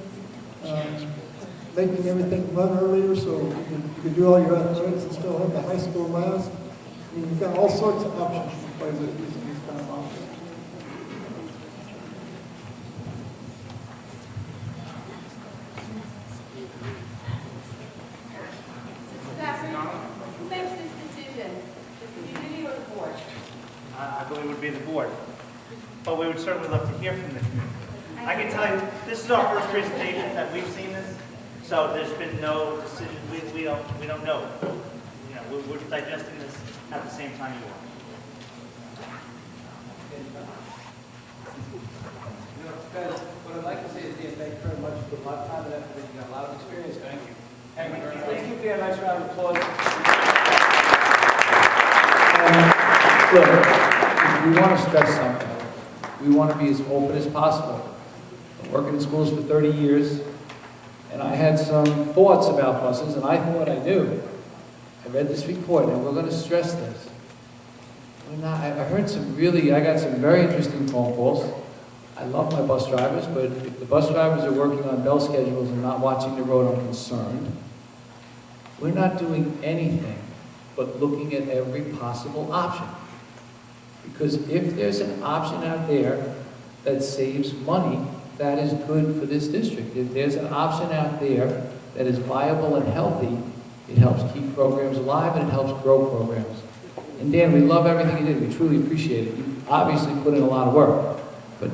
making everything run earlier so you can do all your athletics and still have the high school last. I mean, you've got all sorts of options to play with these kind of options. Who makes this decision? The community or the board? I believe it would be the board, but we would certainly love to hear from the community. I can tell you, this is our first presentation that we've seen this, so there's been no decision. We don't know. You know, we're digesting this at the same time you are. Guys, what I'd like to say is, Dan, thank you very much for a lot of time and effort, and you got a lot of experience. Thank you. Thank you very much. Let's give Dan a nice round of applause. Look, if we want to stress something, we want to be as open as possible. I'm working in schools for 30 years, and I had some thoughts about buses, and I thought I knew. I read this report, and we're going to stress this. I heard I got some very interesting phone calls. I love my bus drivers, but if the bus drivers are working on bell schedules and not watching the road, I'm concerned. We're not doing anything but looking at every possible option. Because if there's an option out there that saves money, that is good for this district. If there's an option out there that is viable and healthy, it helps keep programs alive and it helps grow programs. And Dan, we love everything you did. We truly appreciate it. You obviously put in a lot of work. But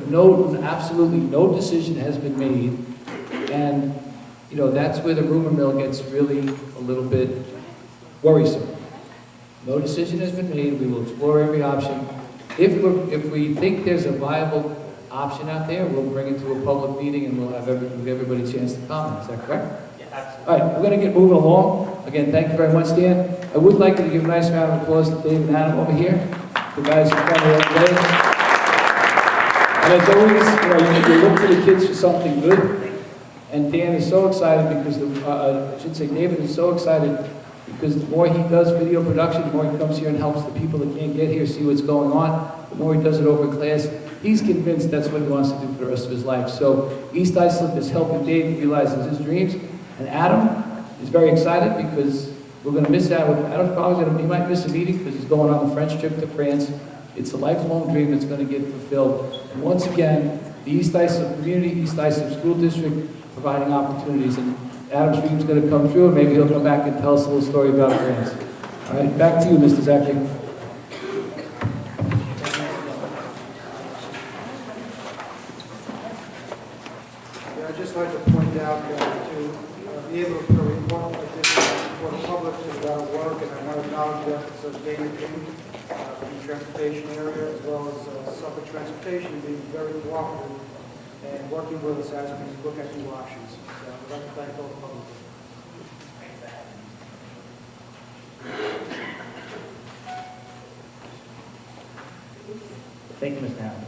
absolutely no decision has been made. And, you know, that's where the rumor mill gets really a little bit worrisome. No decision has been made. We will explore every option. If we think there's a viable option out there, we'll bring it to a public meeting and we'll give everybody a chance to comment. Is that correct? Yeah, absolutely. All right, we're going to get moving along. Again, thank you very much, Dan. I would like to give a nice round of applause to Dave and Adam over here, the guys who come here today. And as always, you look to the kids for something good. And Dan is so excited because, David is so excited because the more he does video production, the more he comes here and helps the people that can't get here see what's going on, the more he does it over class. He's convinced that's what he wants to do for the rest of his life. So East Islip is helping Dave realize his dreams. And Adam is very excited because we're going to miss out. Adam's probably he might miss a meeting because he's going on a French trip to France. It's a lifelong dream that's going to get fulfilled. And once again, the East Islip community, East Islip School District, providing opportunities. And Adam's dream's going to come true, and maybe he'll come back and tell us a little story about France. All right, back to you, Mr. Zachary. I'd just like to point out to be able to put a report like this for the public is a lot of work, and I want to acknowledge the efforts of David King from the transportation area, as well as Suffolk Transportation being very cooperative and working with us as we look at new options. So I'd like to thank all the public. Thank you, Mr. Hammond.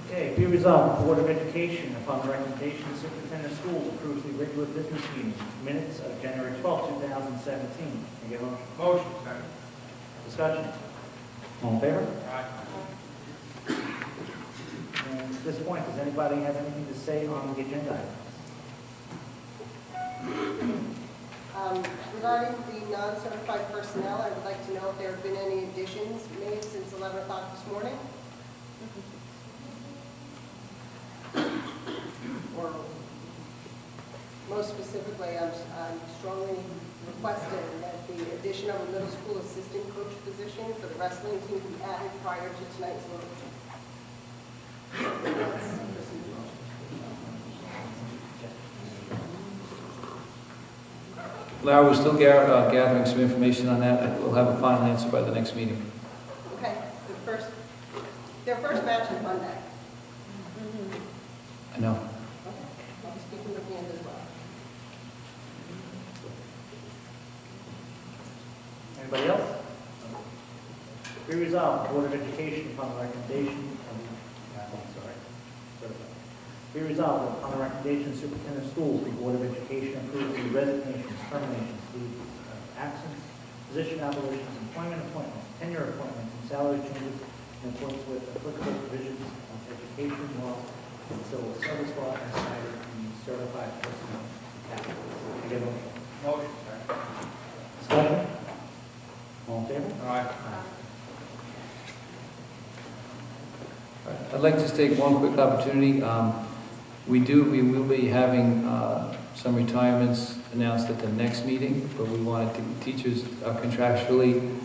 Okay, be resolved, the Board of Education, upon the recommendation of the Superintendent of Schools, approves the regular business meeting minutes of January 12, 2017. Can I get a motion? Motion, second. Discussion? All in favor? Aye. And at this point, does anybody have anything to say on the agenda items? Regarding the non-certified personnel, I would like to know if there have been any additions made since 11 o'clock this morning. Or most specifically, I'm strongly requesting that the addition of a middle school assistant coach position for the wrestling team be added prior to tonight's vote. Lara, we're still gathering some information on that. We'll have a final answer by the next meeting. Okay, their first match is Monday. I know. Okay, I'll be speaking with Ian as well. Anybody else? Be resolved, the Board of Education, upon the recommendation Be resolved, upon the recommendation of the Superintendent of Schools, the Board of Education approves the resignations, terminations, leaves of absence, position abolitions, employment appointments, tenure appointments, and salary changes in accordance with applicable provisions of education law and civil service law as cited in the certified personnel package. Can I get a motion? Motion. Discussion? All in favor? Aye. I'd like to just take one quick opportunity. We will be having some retirements announced at the next meeting, but we wanted teachers contractually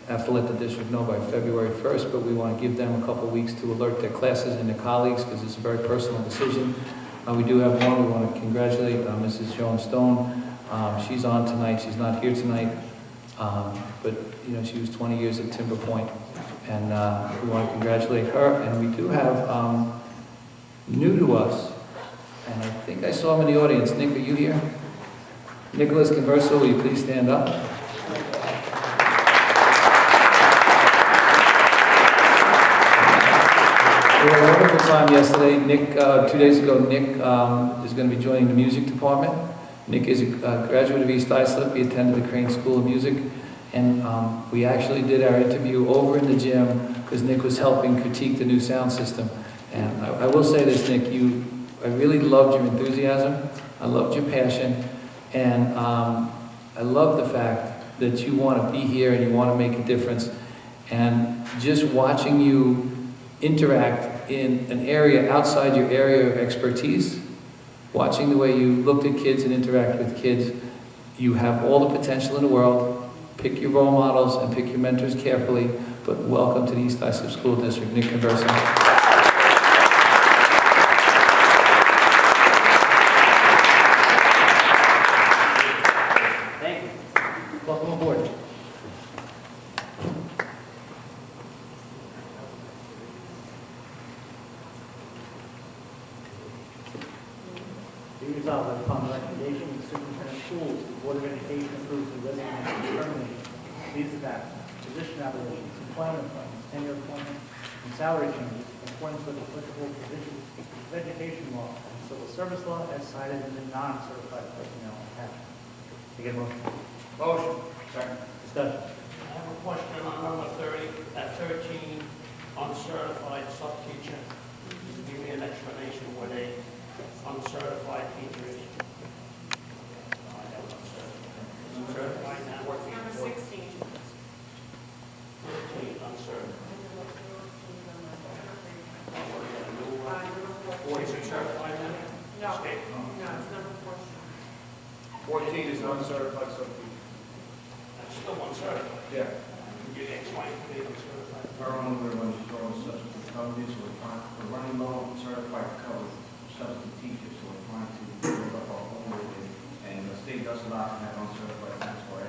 have to let the district know by February 1st, but we want to give them a couple weeks to alert their classes and their colleagues because it's a very personal decision. We do have one. We want to congratulate Mrs. Joan Stone. She's on tonight. She's not here tonight, but you know she was 20 years at Timber Point, and we want to congratulate her. And we do have new to us, and I think I saw him in the audience. Nick, are you here? Nicholas Converso, will you please stand up? We had a wonderful time yesterday. Nick, 2 days ago, Nick is going to be joining the music department. Nick is a graduate of East Islip. He attended the Crane School of Music. And we actually did our interview over in the gym because Nick was helping critique the new sound system. And I will say this, Nick, I really loved your enthusiasm. I loved your passion. And I love the fact that you want to be here and you want to make a difference. And just watching you interact in an area outside your area of expertise, watching the way you looked at kids and interact with kids, you have all the potential in the world. Pick your role models and pick your mentors carefully, but welcome to the East Islip School District. Nick Converso. Thank you. Welcome aboard. Be resolved that upon the recommendation of the superintendent of schools, the Board of Education approves the resignation, termination, leaves of absence, position abolitions, employment appointments, tenure appointments, and salary changes in accordance with applicable provisions of education law and civil service law as cited in the non-certified personnel attachment. Can I get a motion? Motion. Second. Discussion. I have a question on number 13, uncertified sub-teacher. Just give me an explanation what a uncertified teacher is. I have uncertified now. Number 16. 13, uncertified. Is it certified now? No, State. no, it's number 14. 14 is uncertified substitute. That's still uncertified. Yeah. Can you explain to me uncertified? Our owner was throwing substitute coverage, so we're running low on certified coverage substitute teachers, so we're trying to build up our own with, and the state does allow to have uncertified teachers for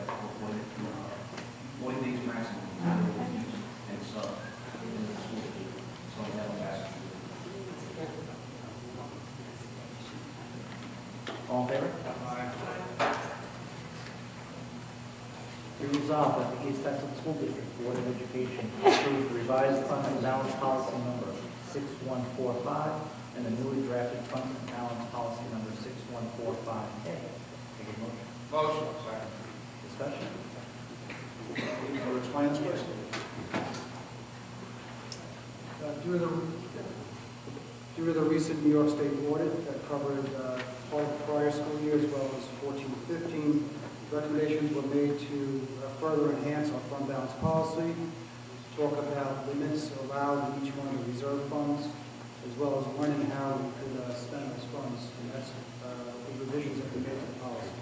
40 days maximum, and so in the school, so we have a master. All in favor? Be resolved that the East Islip School District Board of Education approves the revised fund and balance policy number 6145 and the newly drafted fund and balance policy number 6145A. Take a motion. Motion. Second. Discussion. Or explains, please. Due to the recent New York State audit that covered part of the prior school year as well as 14 to 15, recommendations were made to further enhance our fund balance policy, talk about limits allowed in each one of the reserve funds, as well as when and how we could spend those funds. And that's the revisions that we made to the policy.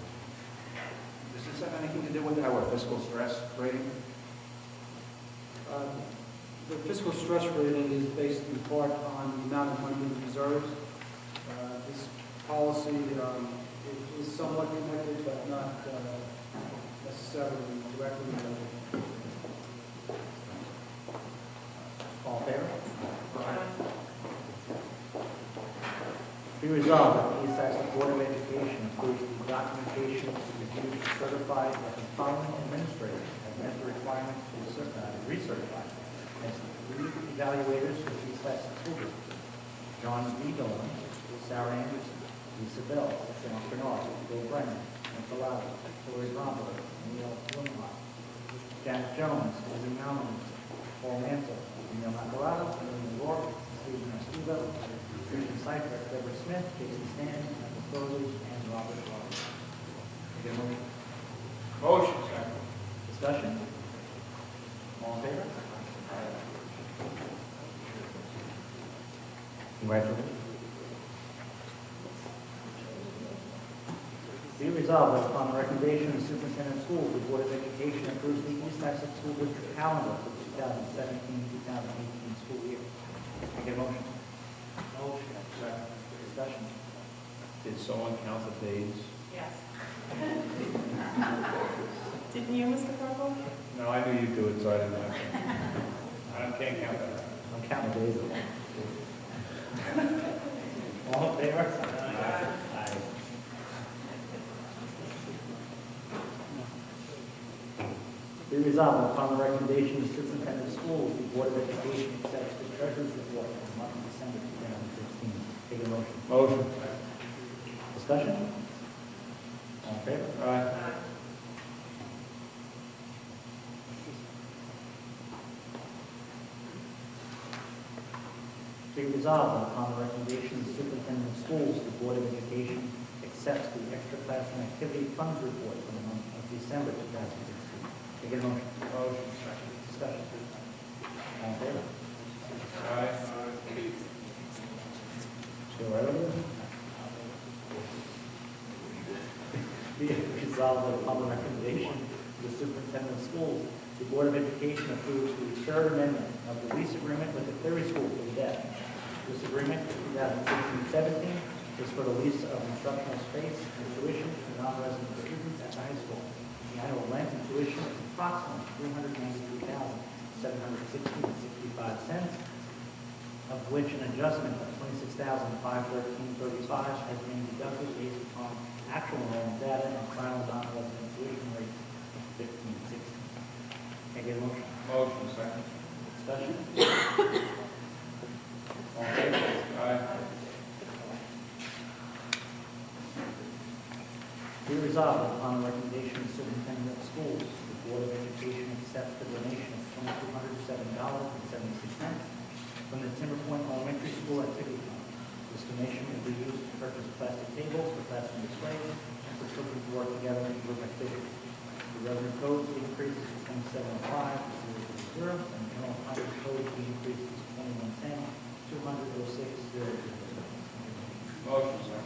Does this have anything to do with our fiscal stress rating? The fiscal stress rating is based in part on the amount of money in reserves. This policy is somewhat connected, but not necessarily directly related. All in favor? Be resolved that the East Islip Board of Education approves the documentation reviewed and certified that the following administrators have met the requirements to recertify as three evaluators for the East Islip School District: John B. Dolan, Sarah Anderson, Lisa Bell, Sean Bernard, Bill Brennan, Michael Lowry, Lori Bromberg, Neil Blumhoff, Janet Jones, Lizzie Malin, Paul Mansell, Emil Nacarado, Emily Rourke, Stephen Estivo, Christian Seifert, Deborah Smith, Jason Stan, Michael Froese, and Robert Roberts. Take a motion. Motion, second. Discussion? All in favor? Congratulations. Be resolved that upon the recommendation of the superintendent of schools, the Board of Education approves the East Essex School District calendar for the 2017-2018 school year. Can I get a motion? Motion, second. Discussion? Did someone count the days? Yes. Didn't you, Mr. Purple? No, I knew you'd do it, so I didn't have to. I can't count that. I'm counting the days. All in favor? Aye. Be resolved upon the recommendation of the superintendent of schools, the Board of Education accepts the treasurer's report for the month of December 2016. Take a motion. Motion. Discussion? All in favor? Aye. Be resolved upon the recommendation of the superintendent of schools, the Board of Education accepts the extra classroom activity funds report for the month of December 2016. Take a motion. Motion, second. Discussion. All in favor? Aye. Go right over there. Be it resolved that upon the recommendation of the superintendent of schools, the Board of Education approves the third amendment of the lease agreement with the Cleary School for the debt. This agreement for 2016-17 is for the lease of instructional space and tuition for non-resident students at the high school. The annual rent and tuition is approximately $393,760.65, of which an adjustment of $26,513.35 has been deducted based upon actual enrollment data and final non-resident tuition rate of 15.60. Can I get a motion? Motion, second. Discussion? All in favor? Aye. Be resolved upon the recommendation of the superintendent of schools, the Board of Education accepts the donation of $2,207.76 from the Timber Point Elementary School Activity Fund. This donation will be used to purchase plastic tables for classroom displays and for children to work together in group activities. The revenue code increases to 2705 and the general fund code increases to 2110 206 Motion, second.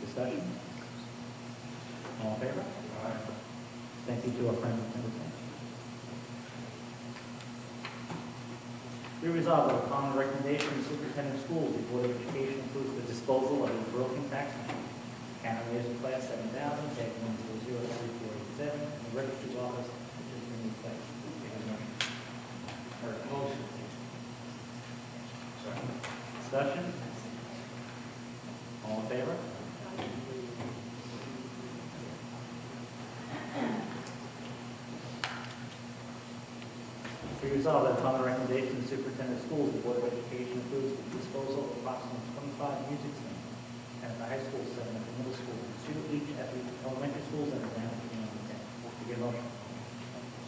Discussion? All in favor? Aye. Thank you to our friends at Timber Point. Be resolved that upon the recommendation of the superintendent of schools, the Board of Education approves the disposal of a broken fax machine. Counter laser class 7000, tag 1003487, in the registry's office, which has been replaced. Motion. Second. Discussion? All in favor? Be resolved that upon the recommendation of the superintendent of schools, the Board of Education approves the disposal of approximately 25 music stands at the high school, 7 at the middle school, 2 each at the elementary schools, and a down at the 10. To get a motion.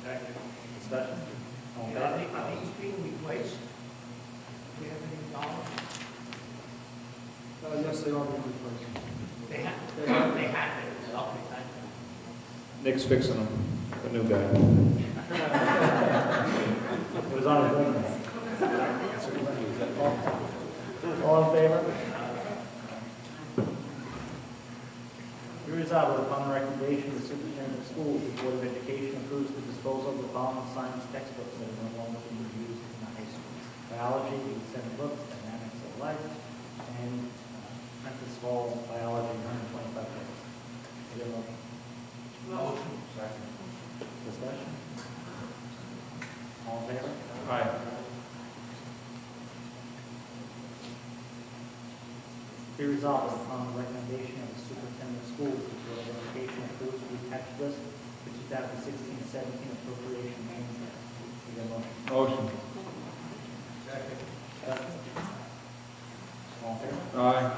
Second. Discussion? All in Are favor? these being replaced? Do you have any knowledge? Yes, they are being replaced. They have to, okay, thank you. Nick's fixing them, the new guy. It was on his list. All in favor? Be resolved that upon the recommendation of the superintendent of schools, the Board of Education approves the disposal of the following science textbooks that are no longer being used in the high schools: biology, 87 books, dynamics of life, and Prentice Hall biology, 125 books. Get a motion. Motion. Second. Discussion? All in favor? Aye. Be resolved that upon the recommendation of the superintendent of schools, the Board of Education approves the attached list for 2016-17 appropriation management. Get a motion. Motion. Second. All in favor? Aye.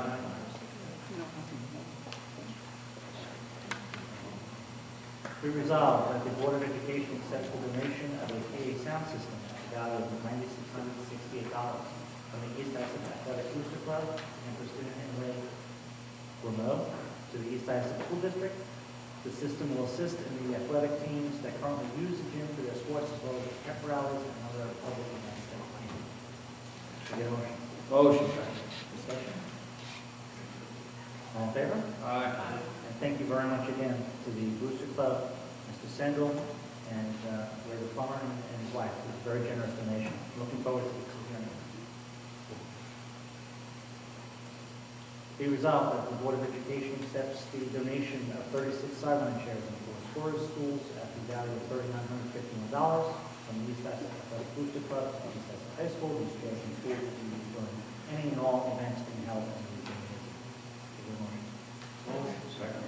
Be resolved that the Board of Education accepts the donation of a PA sound system value of $9,668 from the East Islip Athletic Booster Club and for student Henry Remote to the East Islip School District. The system will assist in the athletic teams that currently use the gym for their sports as well as pep rallies and other public events that are planned. Can I get a motion? Motion. Discussion? All in favor? Aye. And thank you very much again to the Booster Club, Mr. Sendel, and Ray the plumber and his wife. It was a very generous donation. Looking forward to hearing it. Be resolved that the Board of Education accepts the donation of 36 sideline chairs in four storage schools at the value of $3,951 from the East Islip Athletic Booster Club at East Islip High School. These chairs and schools will be used during any and all events being held in the community. Motion. Second.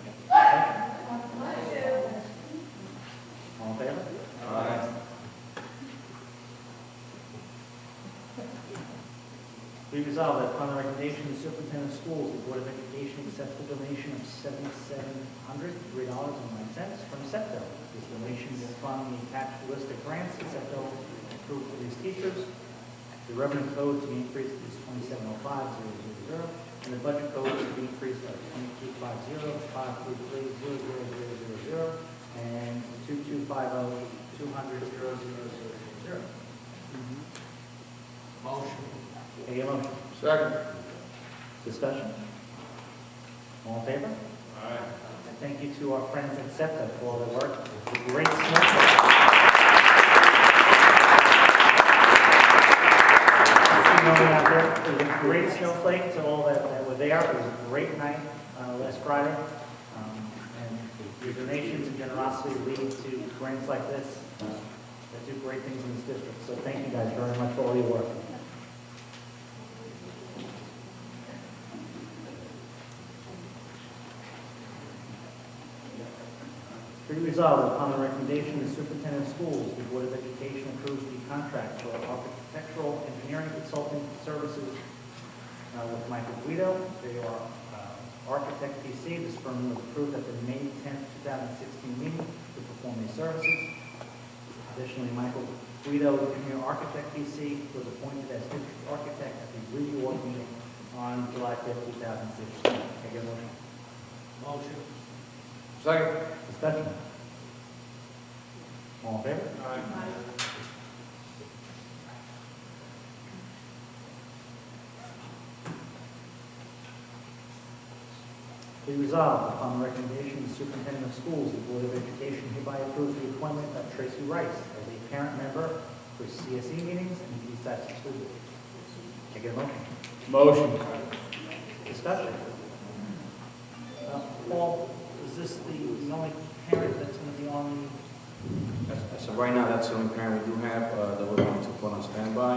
All in favor? Aye. Be resolved that upon the recommendation of the superintendent of schools, the Board of Education accepts the donation of $7,703.09 from SEPTO. This donation will fund the attached list of grants that SEPTO approved for these teachers. The revenue code to be increased is 2705000, and the budget code to be increased by 2250-533-00000 and 2250-200-0000. Motion. Can I get a motion? Second. Discussion? All in favor? Aye. And thank you to our friends at SEPTA for all their work. It's a great snowflake. Out there. It was a great snowflake to all that were there. It was a great night last Friday. And your donations and generosity lead to grants like this that do great things in this district. So thank you guys very much for all your work. Be resolved upon the recommendation of the superintendent of schools, the Board of Education approves the contract for architectural engineering consulting services with Michael Guido. They are Architect PC. This firm was approved at the May 10th, 2016 meeting to perform these services. Additionally, Michael Guido, Junior Architect PC, was appointed as district architect at the review board meeting on July 5th, 2016. Can I get a motion? Motion. Second. Discussion? All in favor? Aye. Be resolved upon the recommendation of the superintendent of schools, the Board of Education hereby approves the appointment of Tracy Rice as a parent member for CSE meetings and the East Islip School District. Can I get a motion? Motion. Discussion? Paul, is this the only parent that's going to be on? So right now, that's the only parent we do have that we're going to put on standby.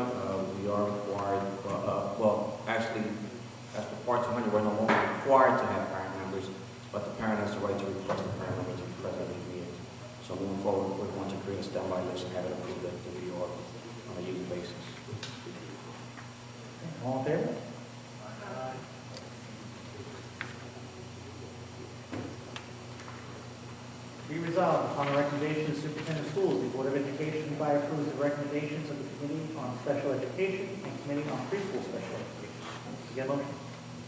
We are required, well, actually, as for Part 200, we're no longer required to have parent members, but the parent has the right to request a parent member to be present at the meeting. So moving forward, we're going to create a standby list and have it approved at the BOE on a yearly basis. All in favor? Be resolved upon the recommendation of the superintendent of schools, the Board of Education hereby approves the recommendations of the Committee on Special Education and Committee on Preschool Special Education. Can I get a motion?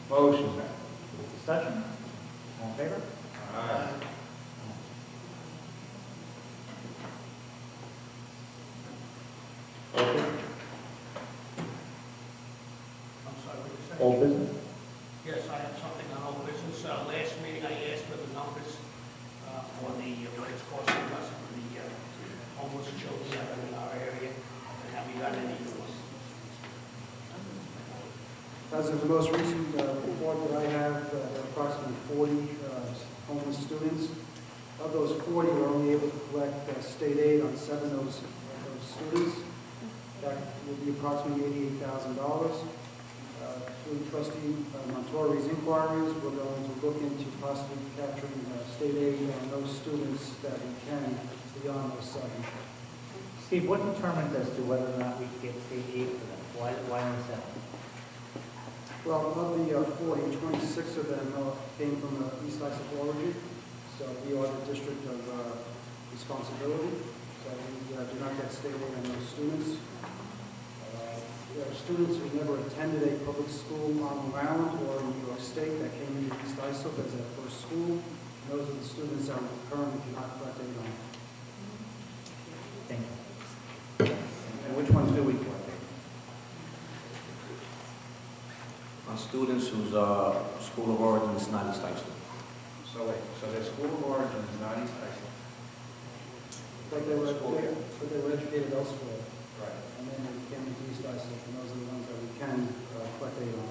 Motion. Discussion? All in favor? Aye. All business? I'm sorry, what did you say? All business? Yes, I have something on old business. Last meeting, I asked for the numbers for the, what it's costing us for the homeless children that are in our area, and have we got any of those? As of the most recent report that I have, there are approximately 40 homeless students. Of those 40, we're only able to collect state aid on 7 of those students. That will be approximately $88,000. Through trustee Montori's inquiries, we're going to look into possibly capturing state aid on those students that we can beyond those 7. Steve, what determines as to whether or not we can get state aid for them? Why only 7? Well, of the 40, 26 of them came from East Islip origin, so we are the district of responsibility. So we do not get state aid on those students. There are students who never attended a public school on Long Island or in New York State that came into East Islip as their first school. And those are the students that we currently do not collect aid on. Thank you. And which ones do we collect aid On students whose school of origin is not East Islip. So wait, so their school of origin is not East Islip. But they were educated elsewhere. Right. And then they came into East Islip, and those are the ones that we can collect aid on.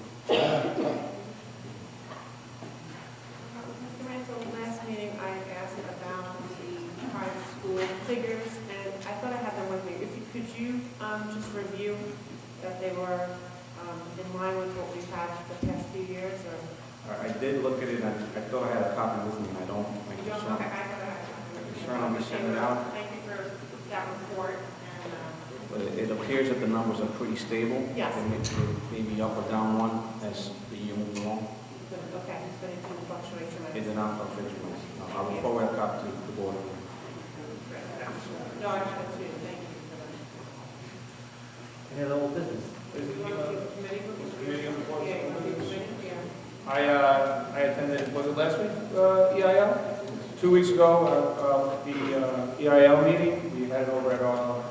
Mr. Mansell, last meeting I asked about the private school figures, and I thought I had them with me. Could you just review that they were in line with what we've had the past few years, or? I did look at it, and I thought I had a copy with me, and I don't. You don't? Okay, I thought I had it. Sure, let me send it out. Thank you for that report, and, But it appears that the numbers are pretty stable. Yes. They may be up or down one as the year moves along. okay, but it didn't fluctuate It tremendously. did not fluctuate tremendously. I will forward a copy to the board. No, I have it too, thank you for that. Any other old business? You want to do the committee? Committee reports? Yeah, you want to do the committee? Yeah. I attended, was it last week, EIL? 2 weeks ago, the EIL meeting, we had it over at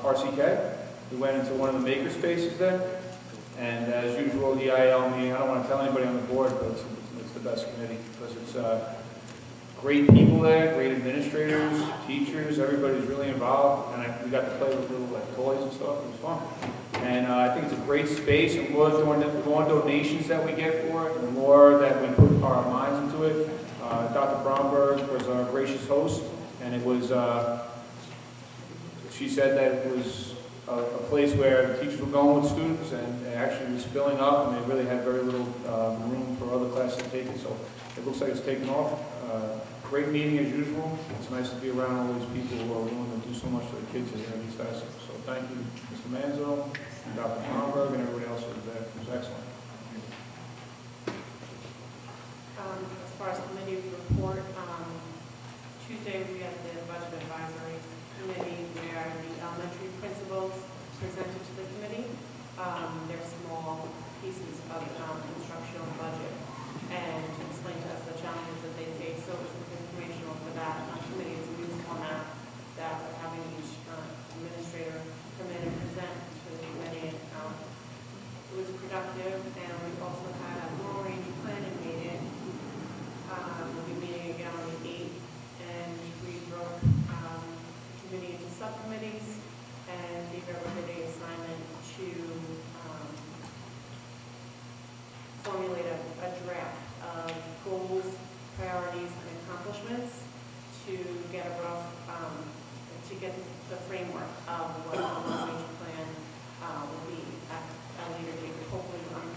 RCK. We went into one of the maker spaces there, and as usual, the EIL meeting, I don't want to tell anybody on the board, but it's the best committee, because it's great people there, great administrators, teachers, everybody's really involved, and we got to play with little toys and stuff, it was fun. And I think it's a great space, and the more donations that we get for it, the more that we put our minds into it. Dr. Bromberg was our gracious host, and it was, she said that it was a place where the teachers were going with students, and it actually was filling up, and they really had very little room for other classes to take it, so it looks like it's taken off. Great meeting as usual. It's nice to be around all these people who are willing to do so much for the kids here at East Islip. So thank you, Mr. Manzo, and Dr. Bromberg, and everybody else who was there. It was excellent. As far as committee report, Tuesday we had the budget advisory committee where the elementary principals presented to the committee their small pieces of instructional budget and explained to us the challenges that they face. So it was informational for that committee. It's a new format that we're having each administrator come in and present to the committee. It was productive, and we also had a long-range planning meeting. We'll be meeting again on the 8th, and we broke committee into subcommittees and gave everybody an assignment to formulate a draft of goals, priorities, and accomplishments to get a rough, to get the framework of what the long-range plan will be at a later date. Hopefully, I'm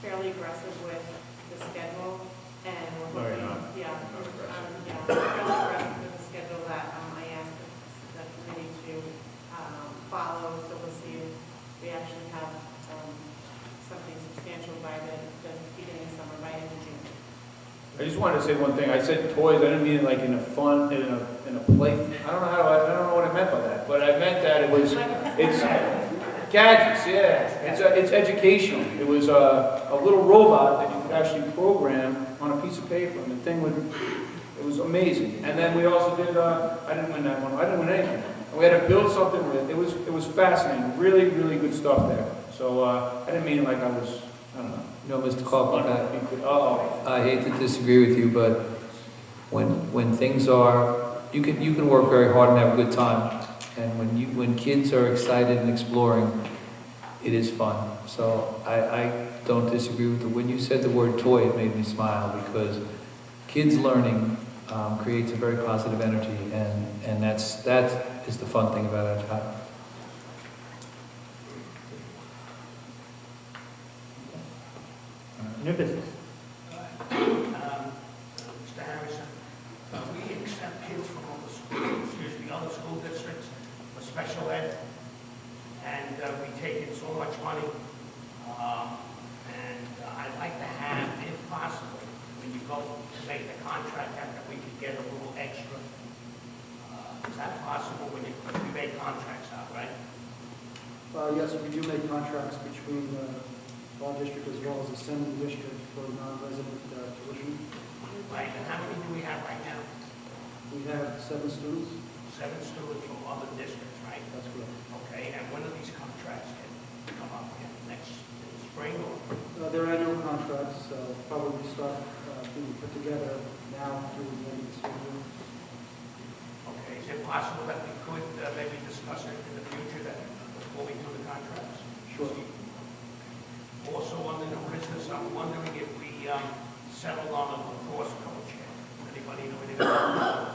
fairly aggressive with the schedule, and we're hoping, yeah, fairly aggressive with the schedule that I asked the committee to follow. So we'll see if we actually have something substantial by the beginning of summer, by end of June. I just wanted to say one thing. I said toys. I didn't mean it like in a fun, in a play. I don't know what I meant by that. But I meant that it's gadgets. Yeah, it's educational. It was a little robot that you could actually program on a piece of paper, and the thing it was amazing. And then we also did. I didn't win that one. I didn't win anything. And we had to build something with it. It was fascinating. Really, really good stuff there. So I didn't mean it like I was. I don't know. You know, Mr. Kaufman, I hate to disagree with you, but when things are, you can work very hard and have a good time, and when kids are excited and exploring, it is fun. So I don't disagree with you. When you said the word toy, it made me smile, because kids learning creates a very positive energy, and that is the fun thing about our job. New business. Mr. Harrison, we accept kids from other school districts for special ed, and we take in so much money. And I'd like to have, if possible, when you go to make the contract, that we could get a little extra. Is that possible when we make contracts out, right? Yes, we do make contracts between our district as well as the Assembly District for non-resident tuition. Right, and how many do we have right now? We have 7 students. 7 students from other districts, right? That's correct. Okay, and when are these contracts can come up again? Next spring or? They're annual contracts, probably start being put together now through the end of the school year. Okay, is it possible that we could maybe discuss it in the future that before we do the contracts? Sure. Also on the new business, I'm wondering if we settled on a lacrosse coach here. Anybody know anything about that?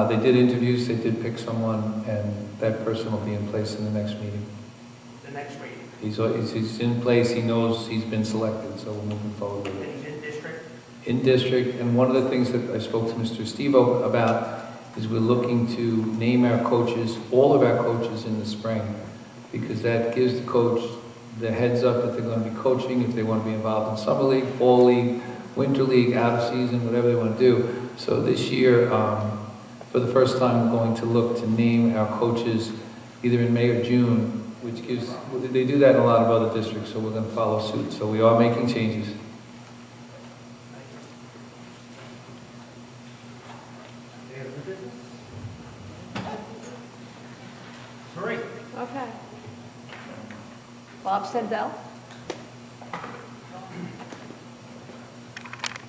They did interviews, they did pick someone, and that person will be in place in the next meeting. The next meeting? He's in place, he knows he's been selected, so we're moving forward with And it. he's in district? In district, and one of the things that I spoke to Mr. Stevo about is we're looking to name our coaches, all of our coaches in the spring, because that gives the coach the heads up that they're going to be coaching, if they want to be involved in summer league, fall league, winter league, out of season, whatever they want to do. So this year, for the first time, we're going to look to name our coaches either in May or June, which gives, they do that in a lot of other districts, so we're going to follow suit. So we are making changes. Any other business? Three. Okay. Bob Sendell.